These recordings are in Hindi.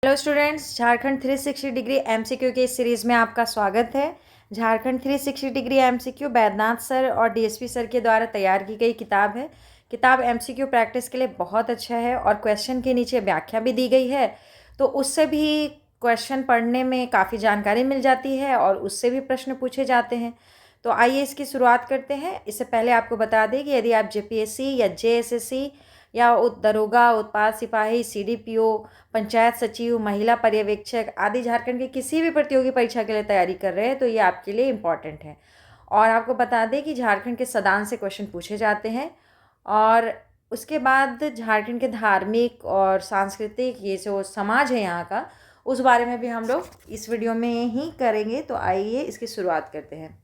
Hello students, Jharkhand 360 degree MCQ के इस सीरीज़ में आपका स्वागत है। Jharkhand 360 degree MCQ Baidyanath sir और डीएसपी सर के द्वारा तैयार की गई किताब है। किताब एमसीक्यू प्रैक्टिस के लिए बहुत अच्छा है और क्वेश्चन के नीचे व्याख्या भी दी गई है, तो उससे भी क्वेश्चन पढ़ने में काफ़ी जानकारी मिल जाती है और उससे भी प्रश्न पूछे जाते हैं। तो आइए इसकी शुरुआत करते हैं। इससे पहले आपको बता दें कि यदि आप जेपीएससी या जेएसएससी या दरोगा, उत्पाद सिपाही, सीडीपीओ, पंचायत सचिव, महिला पर्यवेक्षक आदि झारखंड की किसी भी प्रतियोगी परीक्षा के लिए तैयारी कर रहे हैं तो ये आपके लिए इम्पॉर्टेंट है। और आपको बता दें कि झारखंड के सदान से क्वेश्चन पूछे जाते हैं और उसके बाद झारखंड के धार्मिक और सांस्कृतिक ये जो समाज है यहाँ का, उस बारे में भी हम लोग इस वीडियो में ही करेंगे। तो आइए इसकी शुरुआत करते हैं।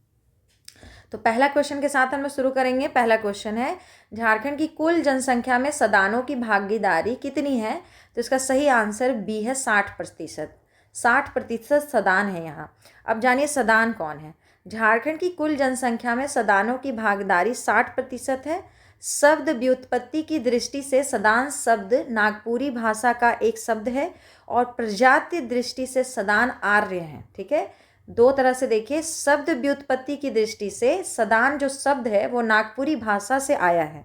तो पहला क्वेश्चन के साथ हम लोग शुरू करेंगे। पहला क्वेश्चन है, झारखंड की कुल जनसंख्या में सदानों की भागीदारी कितनी है? तो इसका सही आंसर बी है 60%। 60% सदान है यहाँ। अब जानिए सदान कौन है। झारखंड की कुल जनसंख्या में सदानों की भागीदारी 60% है। शब्द व्युत्पत्ति की दृष्टि से सदान शब्द नागपुरी भाषा का एक शब्द है और प्रजाति दृष्टि से सदान आर्य है। ठीक है, दो तरह से देखिए। शब्द व्युत्पत्ति की दृष्टि से सदान जो शब्द है वो नागपुरी भाषा से आया है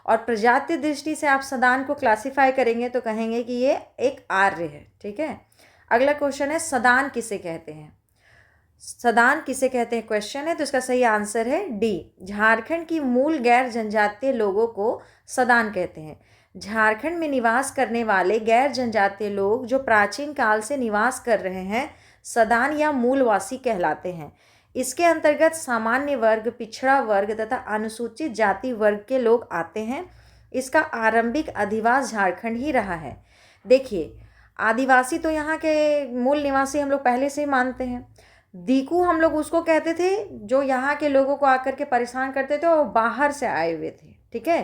और प्रजाति दृष्टि से आप सदान को क्लासिफाई करेंगे तो कहेंगे कि ये एक आर्य है। ठीक है, अगला क्वेश्चन है, सदान किसे कहते हैं? सदान किसे कहते हैं क्वेश्चन है, तो इसका सही आंसर है डी। झारखंड की मूल गैर जनजातीय लोगों को सदान कहते हैं। झारखंड में निवास करने वाले गैर जनजातीय लोग जो प्राचीन काल से निवास कर रहे हैं सदान या मूलवासी कहलाते हैं। इसके अंतर्गत सामान्य वर्ग, पिछड़ा वर्ग तथा अनुसूचित जाति वर्ग के लोग आते हैं। इसका आरंभिक अधिवास झारखंड ही रहा है। देखिए, आदिवासी तो यहाँ के मूल निवासी हम लोग पहले से ही मानते हैं। दीकू हम लोग उसको कहते थे जो यहाँ के लोगों को आकर के परेशान करते थे और बाहर से आए हुए थे। ठीक है,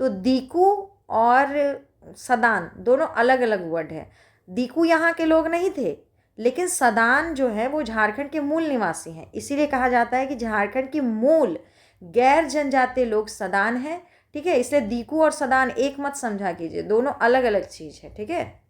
तो दीकू और सदान दोनों अलग अलग वर्ड है। दीकू यहाँ के लोग नहीं थे, लेकिन सदान जो है वो झारखंड के मूल निवासी हैं। इसीलिए कहा जाता है कि झारखंड की मूल गैर जनजातीय लोग सदान हैं। ठीक है, इसलिए दीकू और सदान एक मत समझा कीजिए, दोनों अलग अलग चीज़ है। ठीक है,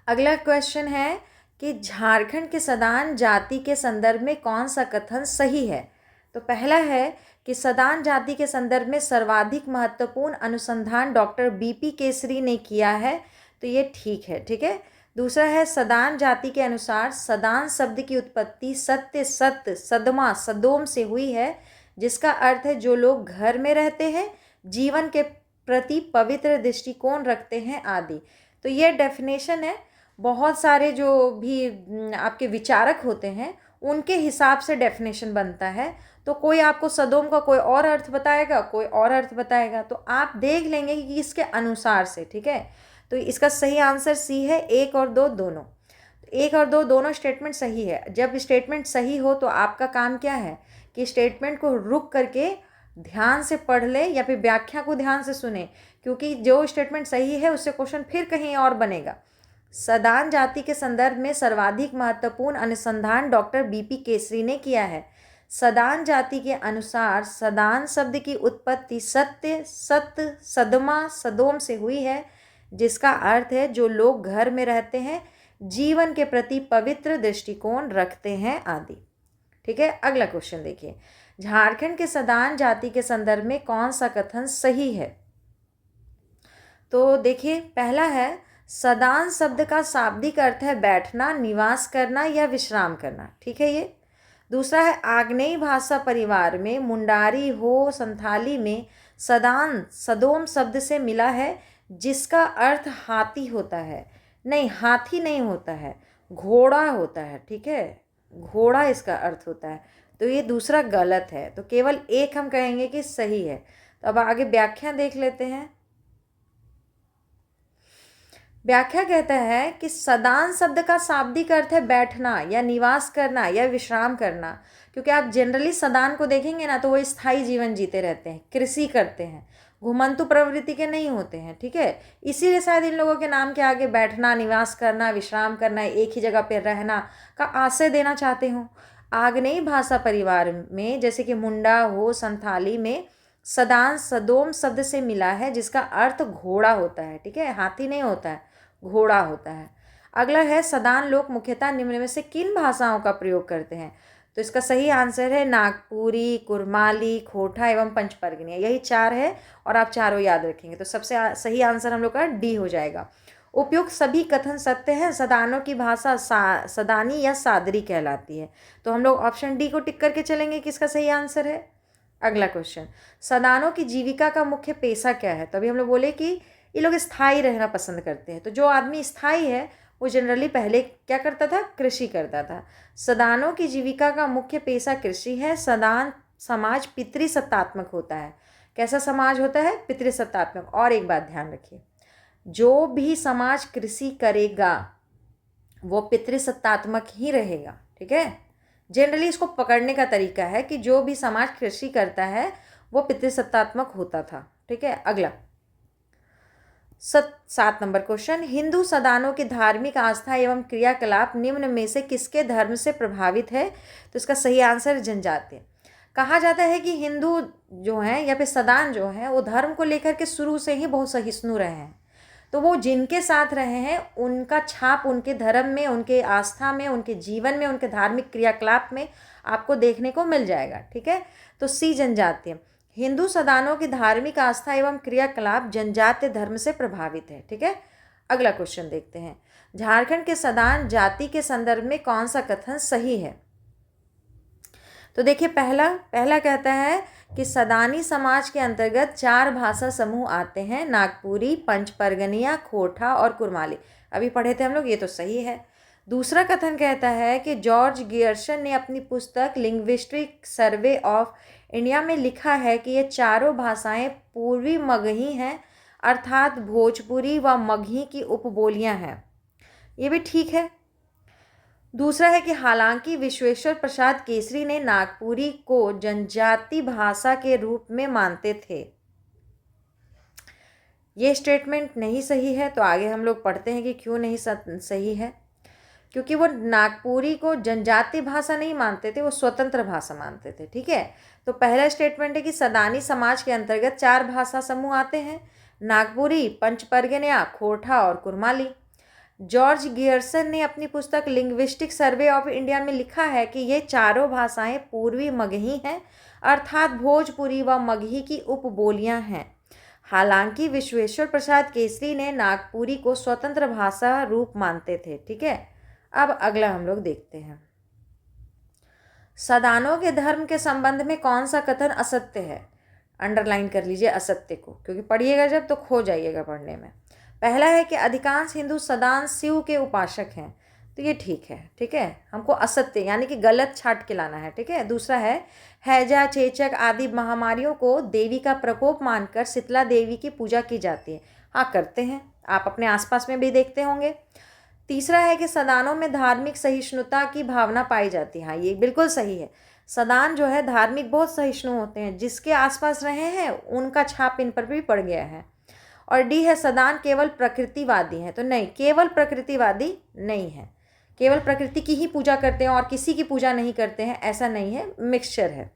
अगला क्वेश्चन है कि झारखंड के सदान जाति के संदर्भ में कौन सा कथन सही है? तो पहला है कि सदान जाति के संदर्भ में सर्वाधिक महत्वपूर्ण अनुसंधान डॉक्टर बीपी केसरी ने किया है, तो ये ठीक है। ठीक है, दूसरा है, सदान जाति के अनुसार सदान शब्द की उत्पत्ति सत्य, सत्य, सदमा, सदोम से हुई है, जिसका अर्थ है जो लोग घर में रहते हैं, जीवन के प्रति पवित्र दृष्टिकोण रखते हैं आदि। तो ये डेफिनेशन है। बहुत सारे जो भी आपके विचारक होते हैं उनके हिसाब से डेफिनेशन बनता है। तो कोई आपको सदोम का कोई और अर्थ बताएगा, कोई और अर्थ बताएगा, तो आप देख लेंगे कि इसके अनुसार से। ठीक है, तो इसका सही आंसर सी है। एक और दो दोनों, एक और दो दोनों स्टेटमेंट सही है। जब स्टेटमेंट सही हो तो आपका काम क्या है कि स्टेटमेंट को रुक करके ध्यान से पढ़ ले या फिर व्याख्या को ध्यान से सुने, क्योंकि जो स्टेटमेंट सही है उससे क्वेश्चन फिर कहीं और बनेगा। सदान जाति के संदर्भ में सर्वाधिक महत्वपूर्ण अनुसंधान डॉक्टर बीपी केसरी ने किया है। सदान जाति के अनुसार सदान शब्द की उत्पत्ति सत्य, सत्य, सदमा, सदोम से हुई है, जिसका अर्थ है जो लोग घर में रहते हैं, जीवन के प्रति पवित्र दृष्टिकोण रखते हैं आदि। ठीक है, अगला क्वेश्चन देखिए, झारखंड के सदान जाति के संदर्भ में कौन सा कथन सही है? तो देखिए, पहला है, सदान शब्द का शाब्दिक अर्थ है बैठना, निवास करना या विश्राम करना। ठीक है ये। दूसरा है, आग्नेय भाषा परिवार में मुंडारी हो संथाली में सदान सदोम शब्द से मिला है, जिसका अर्थ हाथी होता है। नहीं, हाथी नहीं होता है, घोड़ा होता है। ठीक है, घोड़ा इसका अर्थ होता है। तो ये दूसरा गलत है, तो केवल एक हम कहेंगे कि सही है। तो अब आगे व्याख्या देख लेते हैं। व्याख्या कहता है कि सदान शब्द का शाब्दिक अर्थ है बैठना या निवास करना या विश्राम करना, क्योंकि आप जनरली सदान को देखेंगे ना तो वो स्थायी जीवन जीते रहते हैं, कृषि करते हैं, घुमंतु प्रवृत्ति के नहीं होते हैं। ठीक है, इसीलिए शायद इन लोगों के नाम के आगे बैठना, निवास करना, विश्राम करना, एक ही जगह पर रहना का आशय देना चाहते हो। आग्नेय भाषा परिवार में जैसे कि मुंडा हो संथाली में सदान सदोम शब्द से मिला है, जिसका अर्थ घोड़ा होता है। ठीक है, हाथी नहीं होता है, घोड़ा होता है। अगला है सदान लोग मुख्यतः निम्न में से किन भाषाओं का प्रयोग करते हैं? तो इसका सही आंसर है नागपुरी, कुरमाली, खोटा एवं पंचपर्गनिया। यही 4 है और आप चारों याद रखेंगे तो सबसे सही आंसर हम लोग का डी हो जाएगा। उपयुक्त सभी कथन सत्य हैं। सदानों की भाषा सदानी या सादरी कहलाती है। तो हम लोग ऑप्शन डी को टिक करके चलेंगे कि इसका सही आंसर है। अगला क्वेश्चन, सदानों की जीविका का मुख्य पेशा क्या है? तो अभी हम लोग बोले कि ये लोग स्थायी रहना पसंद करते हैं। तो जो आदमी स्थायी है वो जनरली पहले क्या करता था? कृषि करता था। सदानों की जीविका का मुख्य पेशा कृषि है। सदान समाज पितृसत्तात्मक होता है। कैसा समाज होता है? पितृसत्तात्मक। और एक बात ध्यान रखिए, जो भी समाज कृषि करेगा वो पितृसत्तात्मक ही रहेगा। ठीक है, जनरली इसको पकड़ने का तरीका है कि जो भी समाज कृषि करता है वो पितृसत्तात्मक होता था। ठीक है, अगला 7 नंबर क्वेश्चन, हिंदू सदानों की धार्मिक आस्था एवं क्रियाकलाप निम्न में से किसके धर्म से प्रभावित है? तो इसका सही आंसर जनजातीय। कहा जाता है कि हिंदू जो हैं या फिर सदान जो हैं वो धर्म को लेकर के शुरू से ही बहुत सहिष्णु रहे हैं। तो वो जिनके साथ रहे हैं उनका छाप उनके धर्म में, उनके आस्था में, उनके जीवन में, उनके धार्मिक क्रियाकलाप में आपको देखने को मिल जाएगा। ठीक है, तो सी जनजातीय। हिंदू सदानों की धार्मिक आस्था एवं क्रियाकलाप जनजातीय धर्म से प्रभावित है। ठीक है, अगला क्वेश्चन देखते हैं, झारखंड के सदान जाति के संदर्भ में कौन सा कथन सही है? तो देखिए, पहला कहता है कि सदानी समाज के अंतर्गत 4 भाषा समूह आते हैं, नागपुरी, पंचपर्गनिया, खोटा और कुरमाली। अभी पढ़े थे हम लोग, ये तो सही है। दूसरा कथन कहता है कि जॉर्ज गियर्सन ने अपनी पुस्तक लिंग्विस्टिक सर्वे ऑफ इंडिया में लिखा है कि ये चारों भाषाएं पूर्वी मगही हैं, अर्थात भोजपुरी व मगही की उपबोलियां हैं। ये भी ठीक है। दूसरा है कि हालांकि विश्वेश्वर प्रसाद केसरी ने नागपुरी को जनजाति भाषा के रूप में मानते थे। ये स्टेटमेंट नहीं सही है। तो आगे हम लोग पढ़ते हैं कि क्यों नहीं सही है। क्योंकि वो नागपुरी को जनजाति भाषा नहीं मानते थे, वो स्वतंत्र भाषा मानते थे। ठीक है, तो पहला स्टेटमेंट है कि सदानी समाज के अंतर्गत 4 भाषा समूह आते हैं, नागपुरी, पंचपर्गनिया, खोटा और कुरमाली। जॉर्ज गियर्सन ने अपनी पुस्तक लिंग्विस्टिक सर्वे ऑफ इंडिया में लिखा है कि ये चारों भाषाएं पूर्वी मगही हैं, अर्थात भोजपुरी व मगही की उपबोलियां हैं। हालांकि विश्वेश्वर प्रसाद केसरी ने नागपुरी को स्वतंत्र भाषा रूप मानते थे। ठीक है, अब अगला हम लोग देखते हैं, सदानों के धर्म के संबंध में कौन सा कथन असत्य है? अंडरलाइन कर लीजिए असत्य को, क्योंकि पढ़िएगा जब तो खो जाइएगा पढ़ने में। पहला है कि अधिकांश हिंदू सदान शिव के उपासक हैं। तो ये ठीक है। ठीक है, हमको असत्य यानी कि गलत छाट के लाना है। ठीक है, दूसरा है हैजा, चेचक आदि महामारियों को देवी का प्रकोप मानकर शीतला देवी की पूजा की जाती है। हाँ, करते हैं, आप अपने आसपास में भी देखते होंगे। तीसरा है कि सदानों में धार्मिक सहिष्णुता की भावना पाई जाती है। हाँ, ये बिल्कुल सही है। सदान जो है धार्मिक बहुत सहिष्णु होते हैं, जिसके आसपास रहे हैं उनका छाप इन पर भी पड़ गया है। और डी है सदान केवल प्रकृतिवादी हैं। तो नहीं, केवल प्रकृतिवादी नहीं है, केवल प्रकृति की ही पूजा करते हैं और किसी की पूजा नहीं करते हैं, ऐसा नहीं है, मिक्सचर है।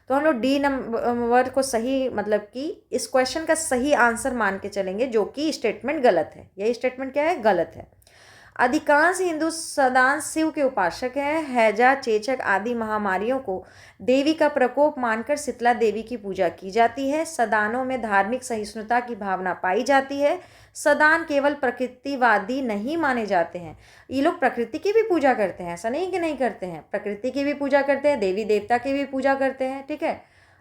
तो हम लोग डी नंबर को सही, मतलब कि इस क्वेश्चन का सही आंसर मान के चलेंगे, जो कि स्टेटमेंट गलत है। यही स्टेटमेंट क्या है? गलत है। अधिकांश हिंदू सदान शिव के उपासक हैं। हैजा, चेचक आदि महामारियों को देवी का प्रकोप मानकर शीतला देवी की पूजा की जाती है। सदानों में धार्मिक सहिष्णुता की भावना पाई जाती है। सदान केवल प्रकृतिवादी नहीं माने जाते हैं। ये लोग प्रकृति की भी पूजा करते हैं, ऐसा नहीं कि नहीं करते हैं, प्रकृति की भी पूजा करते हैं, देवी देवता की भी पूजा करते हैं। ठीक है,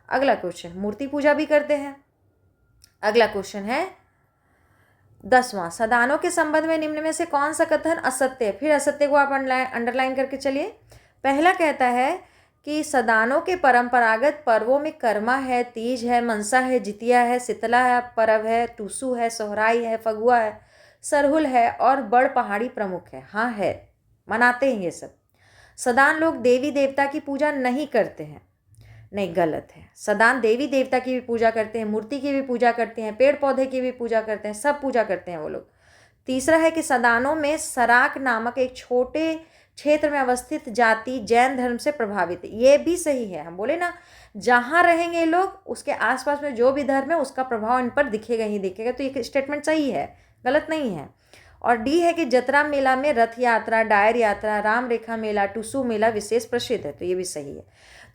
अगला क्वेश्चन, मूर्ति पूजा भी करते हैं। अगला क्वेश्चन है 10वां, सदानों के संबंध में निम्न में से कौन सा कथन असत्य है? फिर असत्य को आप अंडरलाइन करके चलिए। पहला कहता है कि सदानों के परंपरागत पर्वों में कर्मा है, तीज है, मनसा है, जितिया है, शीतला है पर्व है, टूसू है, सोहराई है, फगुआ है, सरहुल है और बड़ पहाड़ी प्रमुख है। हाँ है, मनाते हैं ये सब। सदान लोग देवी देवता की पूजा नहीं करते हैं। नहीं, गलत है। सदान देवी देवता की भी पूजा करते हैं, मूर्ति की भी पूजा करते हैं, पेड़ पौधे की भी पूजा करते हैं, सब पूजा करते हैं वो लोग। तीसरा है कि सदानों में सराक नामक एक छोटे क्षेत्र में अवस्थित जाति जैन धर्म से प्रभावित है। ये भी सही है। हम बोले ना, जहाँ रहेंगे लोग उसके आसपास में जो भी धर्म है उसका प्रभाव इन पर दिखेगा ही दिखेगा। तो ये स्टेटमेंट सही है, गलत नहीं है। और डी है कि जतरा मेला में रथ यात्रा, डायर यात्रा, राम रेखा मेला, टुसू मेला विशेष प्रसिद्ध है। तो ये भी सही है।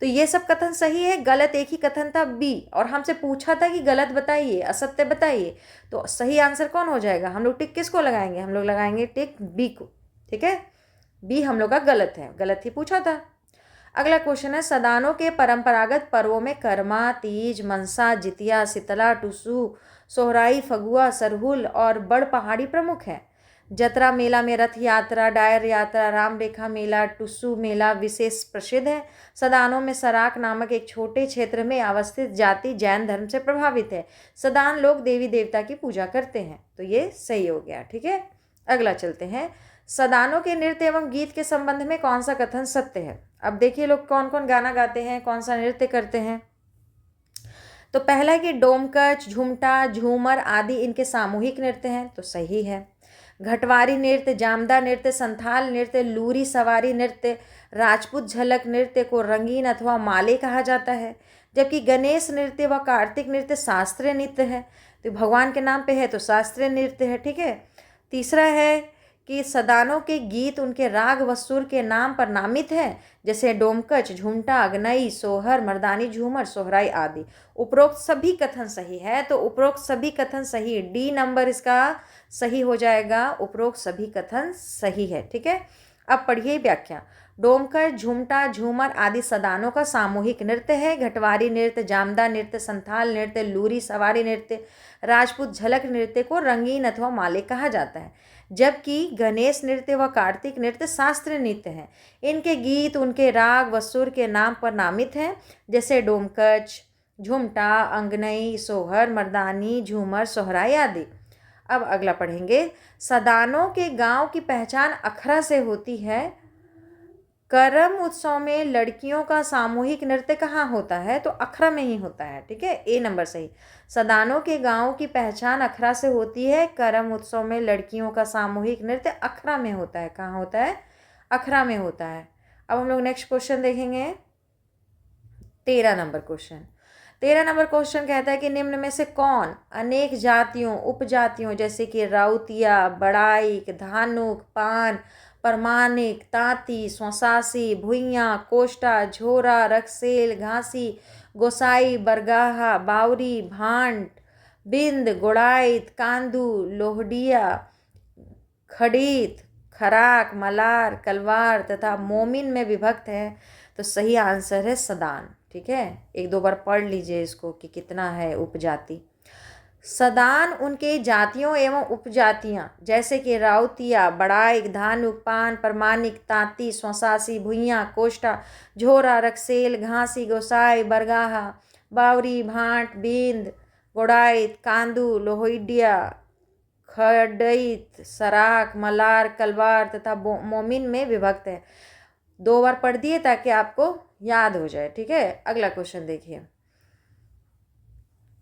तो ये सब कथन सही है, गलत एक ही कथन था बी, और हमसे पूछा था कि गलत बताइए, असत्य बताइए। तो सही आंसर कौन हो जाएगा? हम लोग टिक किसको लगाएंगे? हम लोग लगाएंगे टिक बी को। ठीक है, बी हम लोग का गलत है, गलत ही पूछा था। अगला क्वेश्चन है, सदानों के परंपरागत पर्वों में कर्मा, तीज, मनसा, जितिया, शीतला, टुसू, सोहराई, फगुआ, सरहुल और बड़ पहाड़ी प्रमुख हैं। जतरा मेला में रथ यात्रा, डायर यात्रा, राम रेखा मेला, टुसू मेला विशेष प्रसिद्ध है। सदानों में सराक नामक एक छोटे क्षेत्र में अवस्थित जाति जैन धर्म से प्रभावित है। सदान लोग देवी देवता की पूजा करते हैं। तो ये सही हो गया। ठीक है, अगला चलते हैं। सदानों के नृत्य एवं गीत के संबंध में कौन सा कथन सत्य है? अब देखिए लोग कौन कौन गाना गाते हैं, कौन सा नृत्य करते हैं। तो पहला है कि डोमकच, झुमटा, झूमर आदि इनके सामूहिक नृत्य हैं। तो सही है। घटवारी नृत्य, जामदा नृत्य, संथाल नृत्य, लूरी सवारी नृत्य, राजपूत झलक नृत्य को रंगीन अथवा माले कहा जाता है। जबकि गणेश नृत्य व कार्तिक नृत्य शास्त्रीय नृत्य है। तो भगवान के नाम पे है तो शास्त्रीय नृत्य है। ठीक है। तीसरा है कि सदानों के गीत उनके राग व सुर के नाम पर नामित हैं, जैसे डोमकच, झुमटा, अगनई, सोहर, मर्दानी झूमर, सोहराई आदि। उपरोक्त सभी कथन सही है। तो उपरोक्त सभी कथन सही, डी नंबर इसका सही हो जाएगा। उपरोक्त सभी कथन सही है। ठीक है, अब पढ़िए व्याख्या। डोमकच, झुमटा, झूमर आदि सदानों का सामूहिक नृत्य है। घटवारी नृत्य, जामदा नृत्य, संथाल नृत्य, लूरी सवारी नृत्य, राजपूत झलक नृत्य को रंगीन अथवा माले कहा जाता है। जबकि गणेश नृत्य व कार्तिक नृत्य शास्त्रीय नृत्य हैं। इनके गीत उनके राग व सुर के नाम पर नामित हैं, जैसे डोमकच, झुमटा, अंगनई, सोहर, मर्दानी झूमर, सोहराई आदि। अब अगला पढ़ेंगे। सदानों के गांव की पहचान अखरा से होती है। करम उत्सव में लड़कियों का सामूहिक नृत्य कहाँ होता है? तो अखरा में ही होता है। ठीक है, ए नंबर सही। सदानों के गांव की पहचान अखरा से होती है। करम उत्सव में लड़कियों का सामूहिक नृत्य अखरा में होता है। कहाँ होता है? अखरा में होता है। अब हम लोग नेक्स्ट क्वेश्चन देखेंगे। 13 नंबर क्वेश्चन। 13 नंबर क्वेश्चन कहता है कि निम्न में से कौन अनेक जातियों, उपजातियों जैसे कि राउतिया, बड़ाइक, धानुक, पान, परमानिक, तांती, स्वसासी, भुइयाँ, कोष्टा, झोरा, रक्सेल, घासी, गोसाई, बरगाहा, बावरी, भांट, बिंद, गोड़ाइत, कांदू, लोहडिया, खड़ीत, खराक, मलार, कलवार तथा मोमिन में विभक्त है। तो सही आंसर है सदान। ठीक है, एक दो बार पढ़ लीजिए इसको कि कितना है उपजाति। सदान उनके जातियों एवं उपजातियां जैसे कि राउतिया, बड़ाइक, धानुक, पान, परमानिक, तांती, स्वसासी, भुइयाँ, कोष्टा, झोरा, रक्सेल, घासी, गोसाई, बरगाहा, बावरी, भांट, बिंद, गोड़ाइत, कांदू, लोहिडिया, खड़ईत, सराक, मलार, कलवार तथा मोमिन में विभक्त है। 2 बार पढ़ दिए ताकि आपको याद हो जाए। ठीक है, अगला क्वेश्चन देखिए।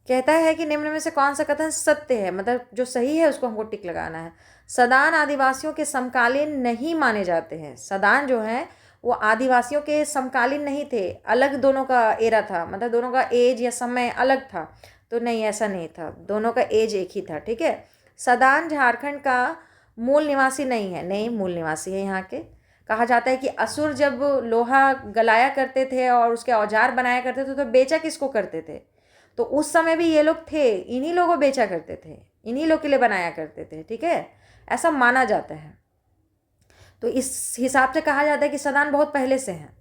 कहता है कि निम्न में से कौन सा कथन सत्य है, मतलब जो सही है उसको हमको टिक लगाना है। सदान आदिवासियों के समकालीन नहीं माने जाते हैं। सदान जो है वो आदिवासियों के समकालीन नहीं थे, अलग दोनों का एरा था, मतलब दोनों का एज या समय अलग था। तो नहीं, ऐसा नहीं था, दोनों का एज एक ही था। ठीक है, सदान झारखंड का मूल निवासी नहीं है। नहीं, मूल निवासी है यहाँ के। कहा जाता है कि असुर जब लोहा गलाया करते थे और उसके औजार बनाया करते थे तो बेचा किसको करते थे? तो उस समय भी ये लोग थे, इन्हीं लोगों को बेचा करते थे, इन्हीं लोग के लिए बनाया करते थे। ठीक है, ऐसा माना जाता है। तो इस हिसाब से कहा जाता है कि सदान बहुत पहले से हैं।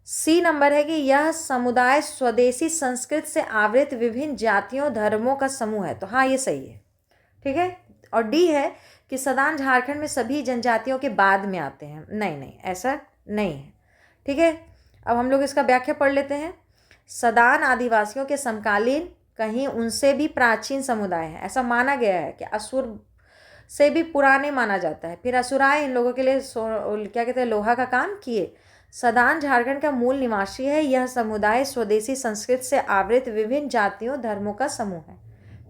सी नंबर है कि यह समुदाय स्वदेशी संस्कृत से आवृत विभिन्न जातियों धर्मों का समूह है। तो हाँ, ये सही है। ठीक है, और डी है कि सदान झारखंड में सभी जनजातियों के बाद में आते हैं। नहीं नहीं, ऐसा नहीं है। ठीक है, अब हम लोग इसका व्याख्या पढ़ लेते हैं। सदान आदिवासियों के समकालीन, कहीं उनसे भी प्राचीन समुदाय है। ऐसा माना गया है कि असुर से भी पुराने माना जाता है। फिर असुराए इन लोगों के लिए क्या कहते हैं, लोहा का काम किए। सदान झारखंड का मूल निवासी है। यह समुदाय स्वदेशी संस्कृत से आवृत विभिन्न जातियों धर्मों का समूह है।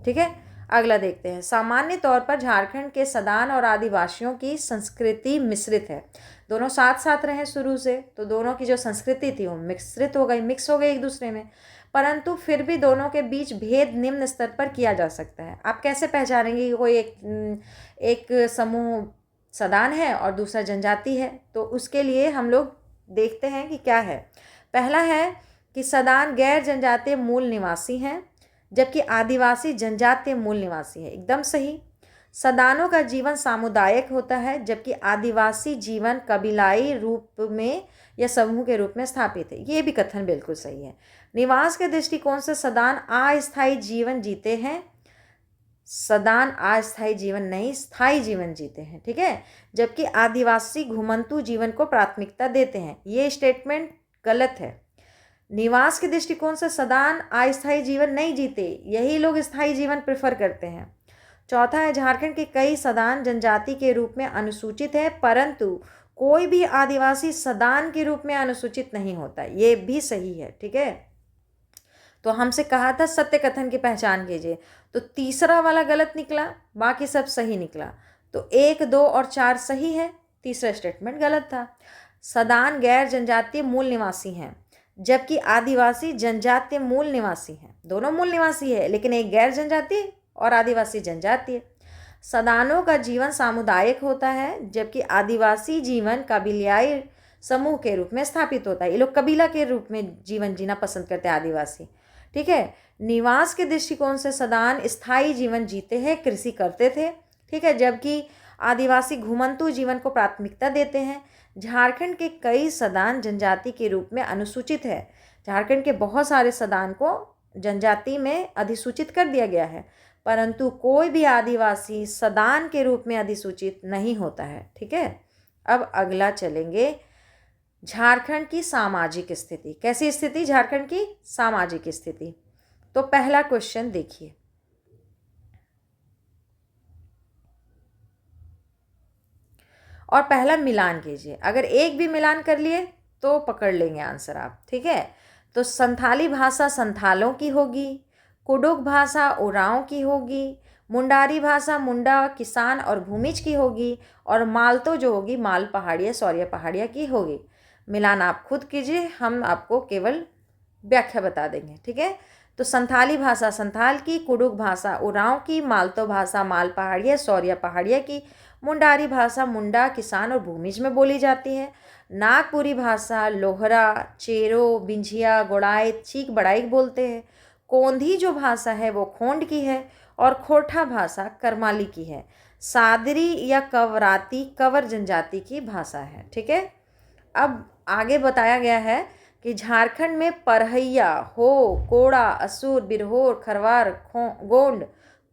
ठीक है, अगला देखते हैं। सामान्य तौर पर झारखंड के सदान और आदिवासियों की संस्कृति मिश्रित है। दोनों साथ साथ रहे शुरू से, तो दोनों की जो संस्कृति थी वो मिश्रित हो गई, मिक्स हो गई एक दूसरे में, परंतु फिर भी दोनों के बीच भेद निम्न स्तर पर किया जा सकता है। आप कैसे पहचानेंगे कि कोई एक समूह सदान है और दूसरा जनजाति है? तो उसके लिए हम लोग देखते हैं कि क्या है। पहला है कि सदान गैर जनजातीय मूल निवासी हैं, जबकि आदिवासी जनजातीय मूल निवासी है। एकदम सही। सदानों का जीवन सामुदायिक होता है, जबकि आदिवासी जीवन कबीलाई रूप में या समूह के रूप में स्थापित है। ये भी कथन बिल्कुल सही है। निवास के दृष्टिकोण से सदान अस्थायी जीवन जीते हैं, सदान अस्थायी जीवन नहीं, स्थायी जीवन जीते हैं, ठीक है, जबकि आदिवासी घुमंतू जीवन को प्राथमिकता देते हैं। ये स्टेटमेंट गलत है। निवास के दृष्टिकोण से सदान अस्थायी जीवन नहीं जीते, यही लोग स्थायी जीवन प्रेफर करते हैं। चौथा है, झारखंड के कई सदान जनजाति के रूप में अनुसूचित है, परंतु कोई भी आदिवासी सदान के रूप में अनुसूचित नहीं होता। ये भी सही है, ठीक है। तो हमसे कहा था सत्य कथन की पहचान कीजिए, तो तीसरा वाला गलत निकला, बाकी सब सही निकला। तो 1, 2 और 4 सही है, तीसरा स्टेटमेंट गलत था। सदान गैर जनजातीय मूल निवासी हैं, जबकि आदिवासी जनजातीय मूल निवासी हैं। दोनों मूल निवासी है, लेकिन एक गैर जनजातीय और आदिवासी जनजातीय। सदानों का जीवन सामुदायिक होता है, जबकि आदिवासी जीवन कबीलाई समूह के रूप में स्थापित होता है। ये लोग कबीला के रूप में जीवन जीना पसंद करते हैं, आदिवासी, ठीक है। निवास के दृष्टिकोण से सदान स्थायी जीवन जीते हैं, कृषि करते थे, ठीक है, जबकि आदिवासी घुमंतू जीवन को प्राथमिकता देते हैं। झारखंड के कई सदान जनजाति के रूप में अनुसूचित है। झारखंड के बहुत सारे सदान को जनजाति में अधिसूचित कर दिया गया है, परंतु कोई भी आदिवासी सदान के रूप में अधिसूचित नहीं होता है, ठीक है। अब अगला चलेंगे, झारखंड की सामाजिक स्थिति। कैसी स्थिति? झारखंड की सामाजिक स्थिति। तो पहला क्वेश्चन देखिए, और पहला मिलान कीजिए। अगर एक भी मिलान कर लिए तो पकड़ लेंगे आंसर आप, ठीक है। तो संथाली भाषा संथालों की होगी, कुडुख भाषा उरांव की होगी, मुंडारी भाषा मुंडा किसान और भूमिज की होगी, और मालतो जो होगी माल पहाड़िया सौरिया पहाड़िया की होगी। मिलान आप खुद कीजिए, हम आपको केवल व्याख्या बता देंगे, ठीक है। तो संथाली भाषा संथाल की, कुडुख भाषा उरांव की, मालतो भाषा माल पहाड़िया सौरिया पहाड़िया की, मुंडारी भाषा मुंडा किसान और भूमिज में बोली जाती है। नागपुरी भाषा लोहरा चेरो बिंझिया गोड़ाई चीक बड़ाई बोलते हैं। कोंधी जो भाषा है वो खोंड की है, और खोरठा भाषा करमाली की है। सादरी या कवराती कवर जनजाति की भाषा है, ठीक है। अब आगे बताया गया है कि झारखंड में परहैया, हो, कोड़ा, असुर, बिरहोर, खरवार, गोंड,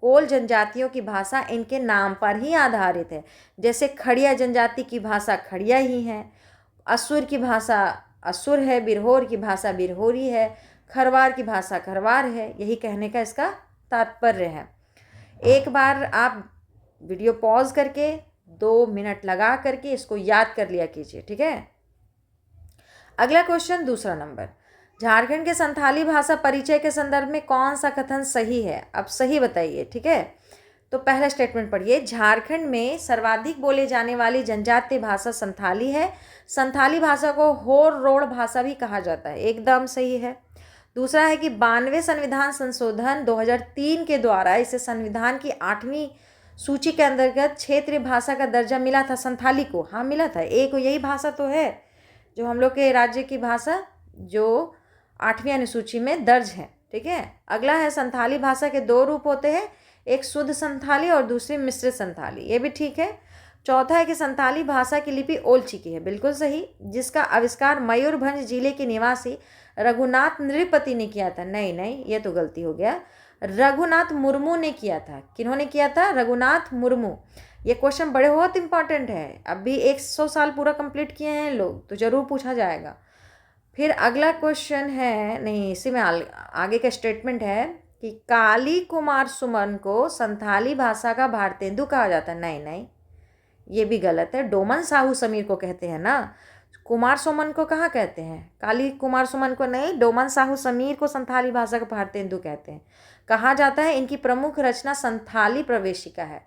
कोल जनजातियों की भाषा इनके नाम पर ही आधारित है। जैसे खड़िया जनजाति की भाषा खड़िया ही है, असुर की भाषा असुर है, बिरहोर की भाषा बिरहोरी है, खरवार की भाषा खरवार है। यही कहने का इसका तात्पर्य है। एक बार आप वीडियो पॉज करके 2 मिनट लगा करके इसको याद कर लिया कीजिए, ठीक है। अगला क्वेश्चन, दूसरा नंबर, झारखंड के संथाली भाषा परिचय के संदर्भ में कौन सा कथन सही है? अब सही बताइए, ठीक है। तो पहला स्टेटमेंट पढ़िए, झारखंड में सर्वाधिक बोले जाने वाली जनजातीय भाषा संथाली है। संथाली भाषा को होर रोड भाषा भी कहा जाता है, एकदम सही है। दूसरा है कि 92वें संविधान संशोधन 2003 के द्वारा इसे संविधान की 8वीं सूची के अंतर्गत क्षेत्रीय भाषा का दर्जा मिला था संथाली को। हाँ मिला था, एक यही भाषा तो है जो हम लोग के राज्य की भाषा जो 8वीं अनुसूची में दर्ज है, ठीक है। अगला है, संथाली भाषा के 2 रूप होते हैं, एक शुद्ध संथाली और दूसरी मिश्रित संथाली, ये भी ठीक है। चौथा है कि संथाली भाषा की लिपि ओलची की है, बिल्कुल सही, जिसका आविष्कार मयूरभंज जिले के निवासी रघुनाथ नृपति ने किया था। नहीं, ये तो गलती हो गया, रघुनाथ मुर्मू ने किया था। किन्होंने किया था? रघुनाथ मुर्मू। ये क्वेश्चन बड़े बहुत इंपॉर्टेंट है, अभी 100 साल पूरा कंप्लीट किए हैं लोग, तो जरूर पूछा जाएगा। फिर अगला क्वेश्चन है, नहीं इसी में आगे का स्टेटमेंट है कि काली कुमार सुमन को संथाली भाषा का भारतेंदु कहा जाता है। नहीं, ये भी गलत है, डोमन साहू समीर को कहते हैं ना। कुमार सुमन को कहाँ कहते हैं? काली कुमार सुमन को नहीं, डोमन साहू समीर को संथाली भाषा का भारतेंदु कहते हैं। कहा जाता है इनकी प्रमुख रचना संथाली प्रवेशिका है।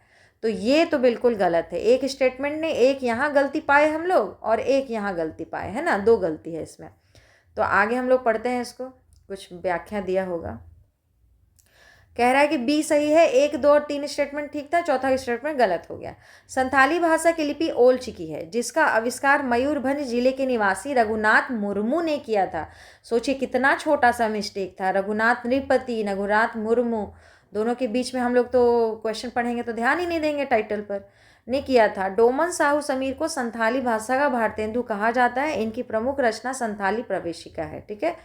तो ये तो बिल्कुल गलत है। एक स्टेटमेंट ने एक यहाँ गलती पाए हम लोग और एक यहाँ गलती पाए, है ना, 2 गलती है इसमें। तो आगे हम लोग पढ़ते हैं इसको, कुछ व्याख्या दिया होगा। कह रहा है कि बी सही है, 1, 2 और 3 स्टेटमेंट ठीक था, चौथा स्टेटमेंट गलत हो गया। संथाली भाषा की लिपि ओल चिकी है, जिसका आविष्कार मयूरभंज जिले के निवासी रघुनाथ मुर्मू ने किया था। सोचिए कितना छोटा सा मिस्टेक था। रघुनाथ नृपति, रघुनाथ मुर्मू, दोनों के बीच में हम लोग तो क्वेश्चन पढ़ेंगे तो ध्यान ही नहीं देंगे टाइटल पर, ने किया था। डोमन साहू समीर को संथाली भाषा का भारतेंदु कहा जाता है। इनकी प्रमुख रचना संथाली प्रवेशिका है। ठीक है,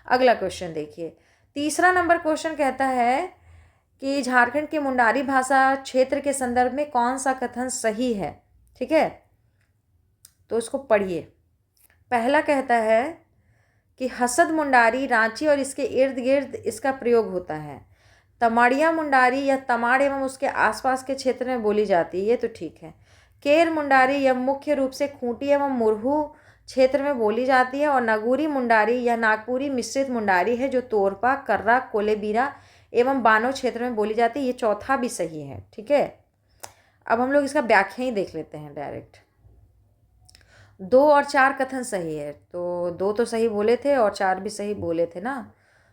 अगला क्वेश्चन देखिए। तीसरा नंबर क्वेश्चन कहता है कि झारखंड के मुंडारी भाषा क्षेत्र के संदर्भ में कौन सा कथन सही है। ठीक है, तो इसको पढ़िए। पहला कहता है कि हसद मुंडारी रांची और इसके इर्द गिर्द इसका प्रयोग होता है। तमाड़िया मुंडारी या तमाड़ एवं उसके आसपास के क्षेत्र में बोली जाती है, ये तो ठीक है। केर मुंडारी यह मुख्य रूप से खूंटी एवं मुरहू क्षेत्र में बोली जाती है। और नगूरी मुंडारी या नागपुरी मिश्रित मुंडारी है, जो तोरपा, कर्रा, कोलेबीरा एवं बानो क्षेत्र में बोली जाती है। ये चौथा भी सही है। ठीक है, अब हम लोग इसका व्याख्या ही देख लेते हैं डायरेक्ट। 2 और 4 कथन सही है, तो 2 तो सही बोले थे और 4 भी सही बोले थे ना,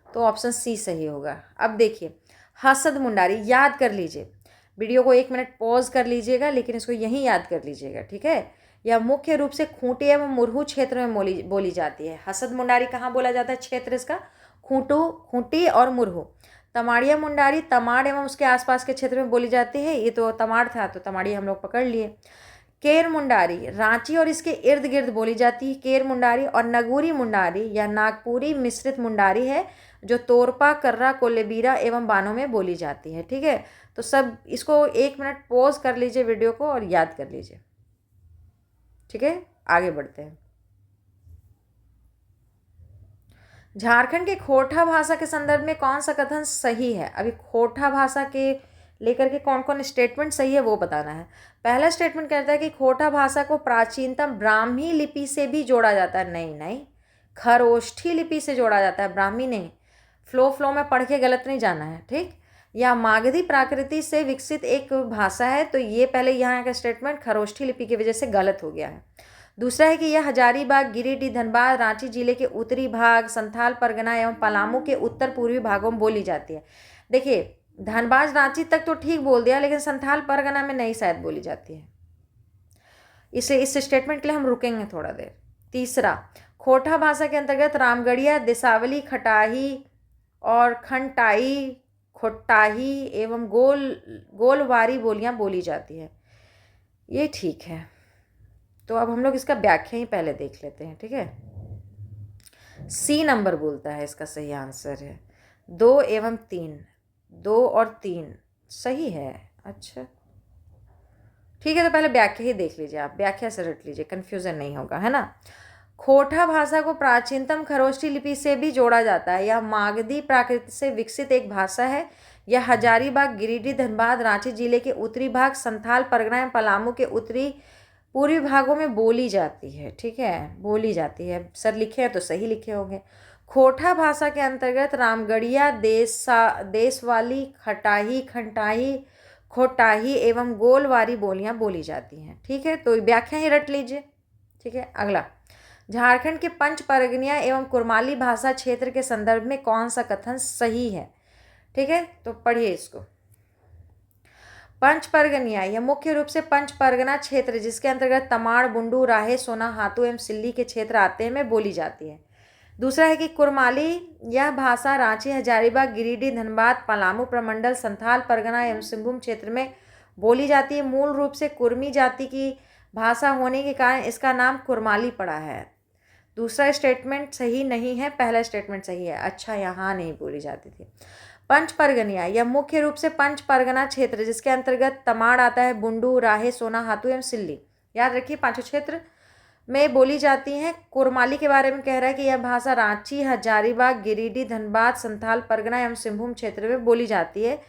तो ऑप्शन सी सही होगा। अब देखिए, हसद मुंडारी याद कर लीजिए, वीडियो को 1 मिनट पॉज कर लीजिएगा, लेकिन इसको यहीं याद कर लीजिएगा। ठीक है, यह मुख्य रूप से खूंटी एवं मुरहू क्षेत्र में बोली जाती है। हसद मुंडारी कहाँ बोला जाता है? क्षेत्र इसका खूंटी और मुरहू। तमाड़िया मुंडारी तमाड़ एवं उसके आसपास के क्षेत्र में बोली जाती है। ये तो तमाड़ था, तो तमाड़िया हम लोग पकड़ लिए। केर मुंडारी रांची और इसके इर्द गिर्द बोली जाती है, केर मुंडारी। और नगूरी मुंडारी या नागपुरी मिश्रित मुंडारी है, जो तोरपा, कर्रा, कोलेबीरा एवं बानों में बोली जाती है। ठीक है, तो सब इसको 1 मिनट पॉज कर लीजिए वीडियो को और याद कर लीजिए। ठीक है, आगे बढ़ते हैं। झारखंड के खोरठा भाषा के संदर्भ में कौन सा कथन सही है? अभी खोरठा भाषा के लेकर के कौन कौन स्टेटमेंट सही है वो बताना है। पहला स्टेटमेंट कहता है कि खोरठा भाषा को प्राचीनतम ब्राह्मी लिपि से भी जोड़ा जाता है। नहीं, खरोष्ठी लिपि से जोड़ा जाता है, ब्राह्मी नहीं। फ्लो में पढ़ के गलत नहीं जाना है। ठीक, या मागधी प्राकृति से विकसित एक भाषा है, तो ये पहले यहाँ का स्टेटमेंट खरोष्ठी लिपि की वजह से गलत हो गया है। दूसरा है कि यह हजारीबाग, गिरिडीह, धनबाद, रांची जिले के उत्तरी भाग, संथाल परगना एवं पलामू के उत्तर पूर्वी भागों में बोली जाती है। देखिए, धनबाद रांची तक तो ठीक बोल दिया, लेकिन संथाल परगना में नहीं शायद बोली जाती है। इसलिए इस स्टेटमेंट के लिए हम रुकेंगे थोड़ा देर। तीसरा, खोरठा भाषा के अंतर्गत रामगढ़िया, देसावली, खटाही और खंटाई, खोटाही एवं गोलवारी बोलियां बोली जाती है। ये ठीक है, तो अब हम लोग इसका व्याख्या ही पहले देख लेते हैं। ठीक है, सी नंबर बोलता है इसका सही आंसर है 2 एवं 3। 2 और 3 सही है। अच्छा ठीक है, तो पहले व्याख्या ही देख लीजिए, आप व्याख्या से रट लीजिए, कन्फ्यूजन नहीं होगा, है ना। खोरठा भाषा को प्राचीनतम खरोष्ठी लिपि से भी जोड़ा जाता है। यह मागधी प्राकृति से विकसित एक भाषा है। यह हजारीबाग, गिरिडीह, धनबाद, रांची जिले के उत्तरी भाग, संथाल परगना एवं पलामू के उत्तरी पूर्वी भागों में बोली जाती है। ठीक है, बोली जाती है। सर लिखे हैं तो सही लिखे होंगे। खोरठा भाषा के अंतर्गत रामगढ़िया, देसवाली, खटाही, खंटाही, खोटाही एवं गोलवारी बोलियां बोली जाती हैं। ठीक है, तो व्याख्या ही रट लीजिए। ठीक है, अगला, झारखंड के पंच परगनिया एवं कुरमाली भाषा क्षेत्र के संदर्भ में कौन सा कथन सही है? ठीक है, तो पढ़िए इसको। पंच परगनिया यह मुख्य रूप से पंच परगना क्षेत्र, जिसके अंतर्गत तमाड़, बुंडू, राहे, सोना, हाथू एवं सिल्ली के क्षेत्र आते हैं, में बोली जाती है। दूसरा है कि कुरमाली यह भाषा रांची, हजारीबाग, गिरिडीह, धनबाद, पलामू प्रमंडल, संथाल परगना एवं सिंहभूम क्षेत्र में बोली जाती है। मूल रूप से कुर्मी जाति की भाषा होने के कारण इसका नाम कुरमाली पड़ा है। दूसरा स्टेटमेंट सही नहीं है, पहला स्टेटमेंट सही है। अच्छा, यहाँ नहीं बोली जाती थी। पंच परगनिया यह मुख्य रूप से पंच परगना क्षेत्र, जिसके अंतर्गत तमाड़ आता है, बुंडू, राहे, सोना, हाथू एवं सिल्ली, याद रखिए, पांचों क्षेत्र में बोली जाती हैं। कुरमाली के बारे में कह रहा है कि यह भाषा रांची, हजारीबाग, गिरिडीह, धनबाद, संथाल परगना एवं सिंहभूम क्षेत्र में बोली जाती है,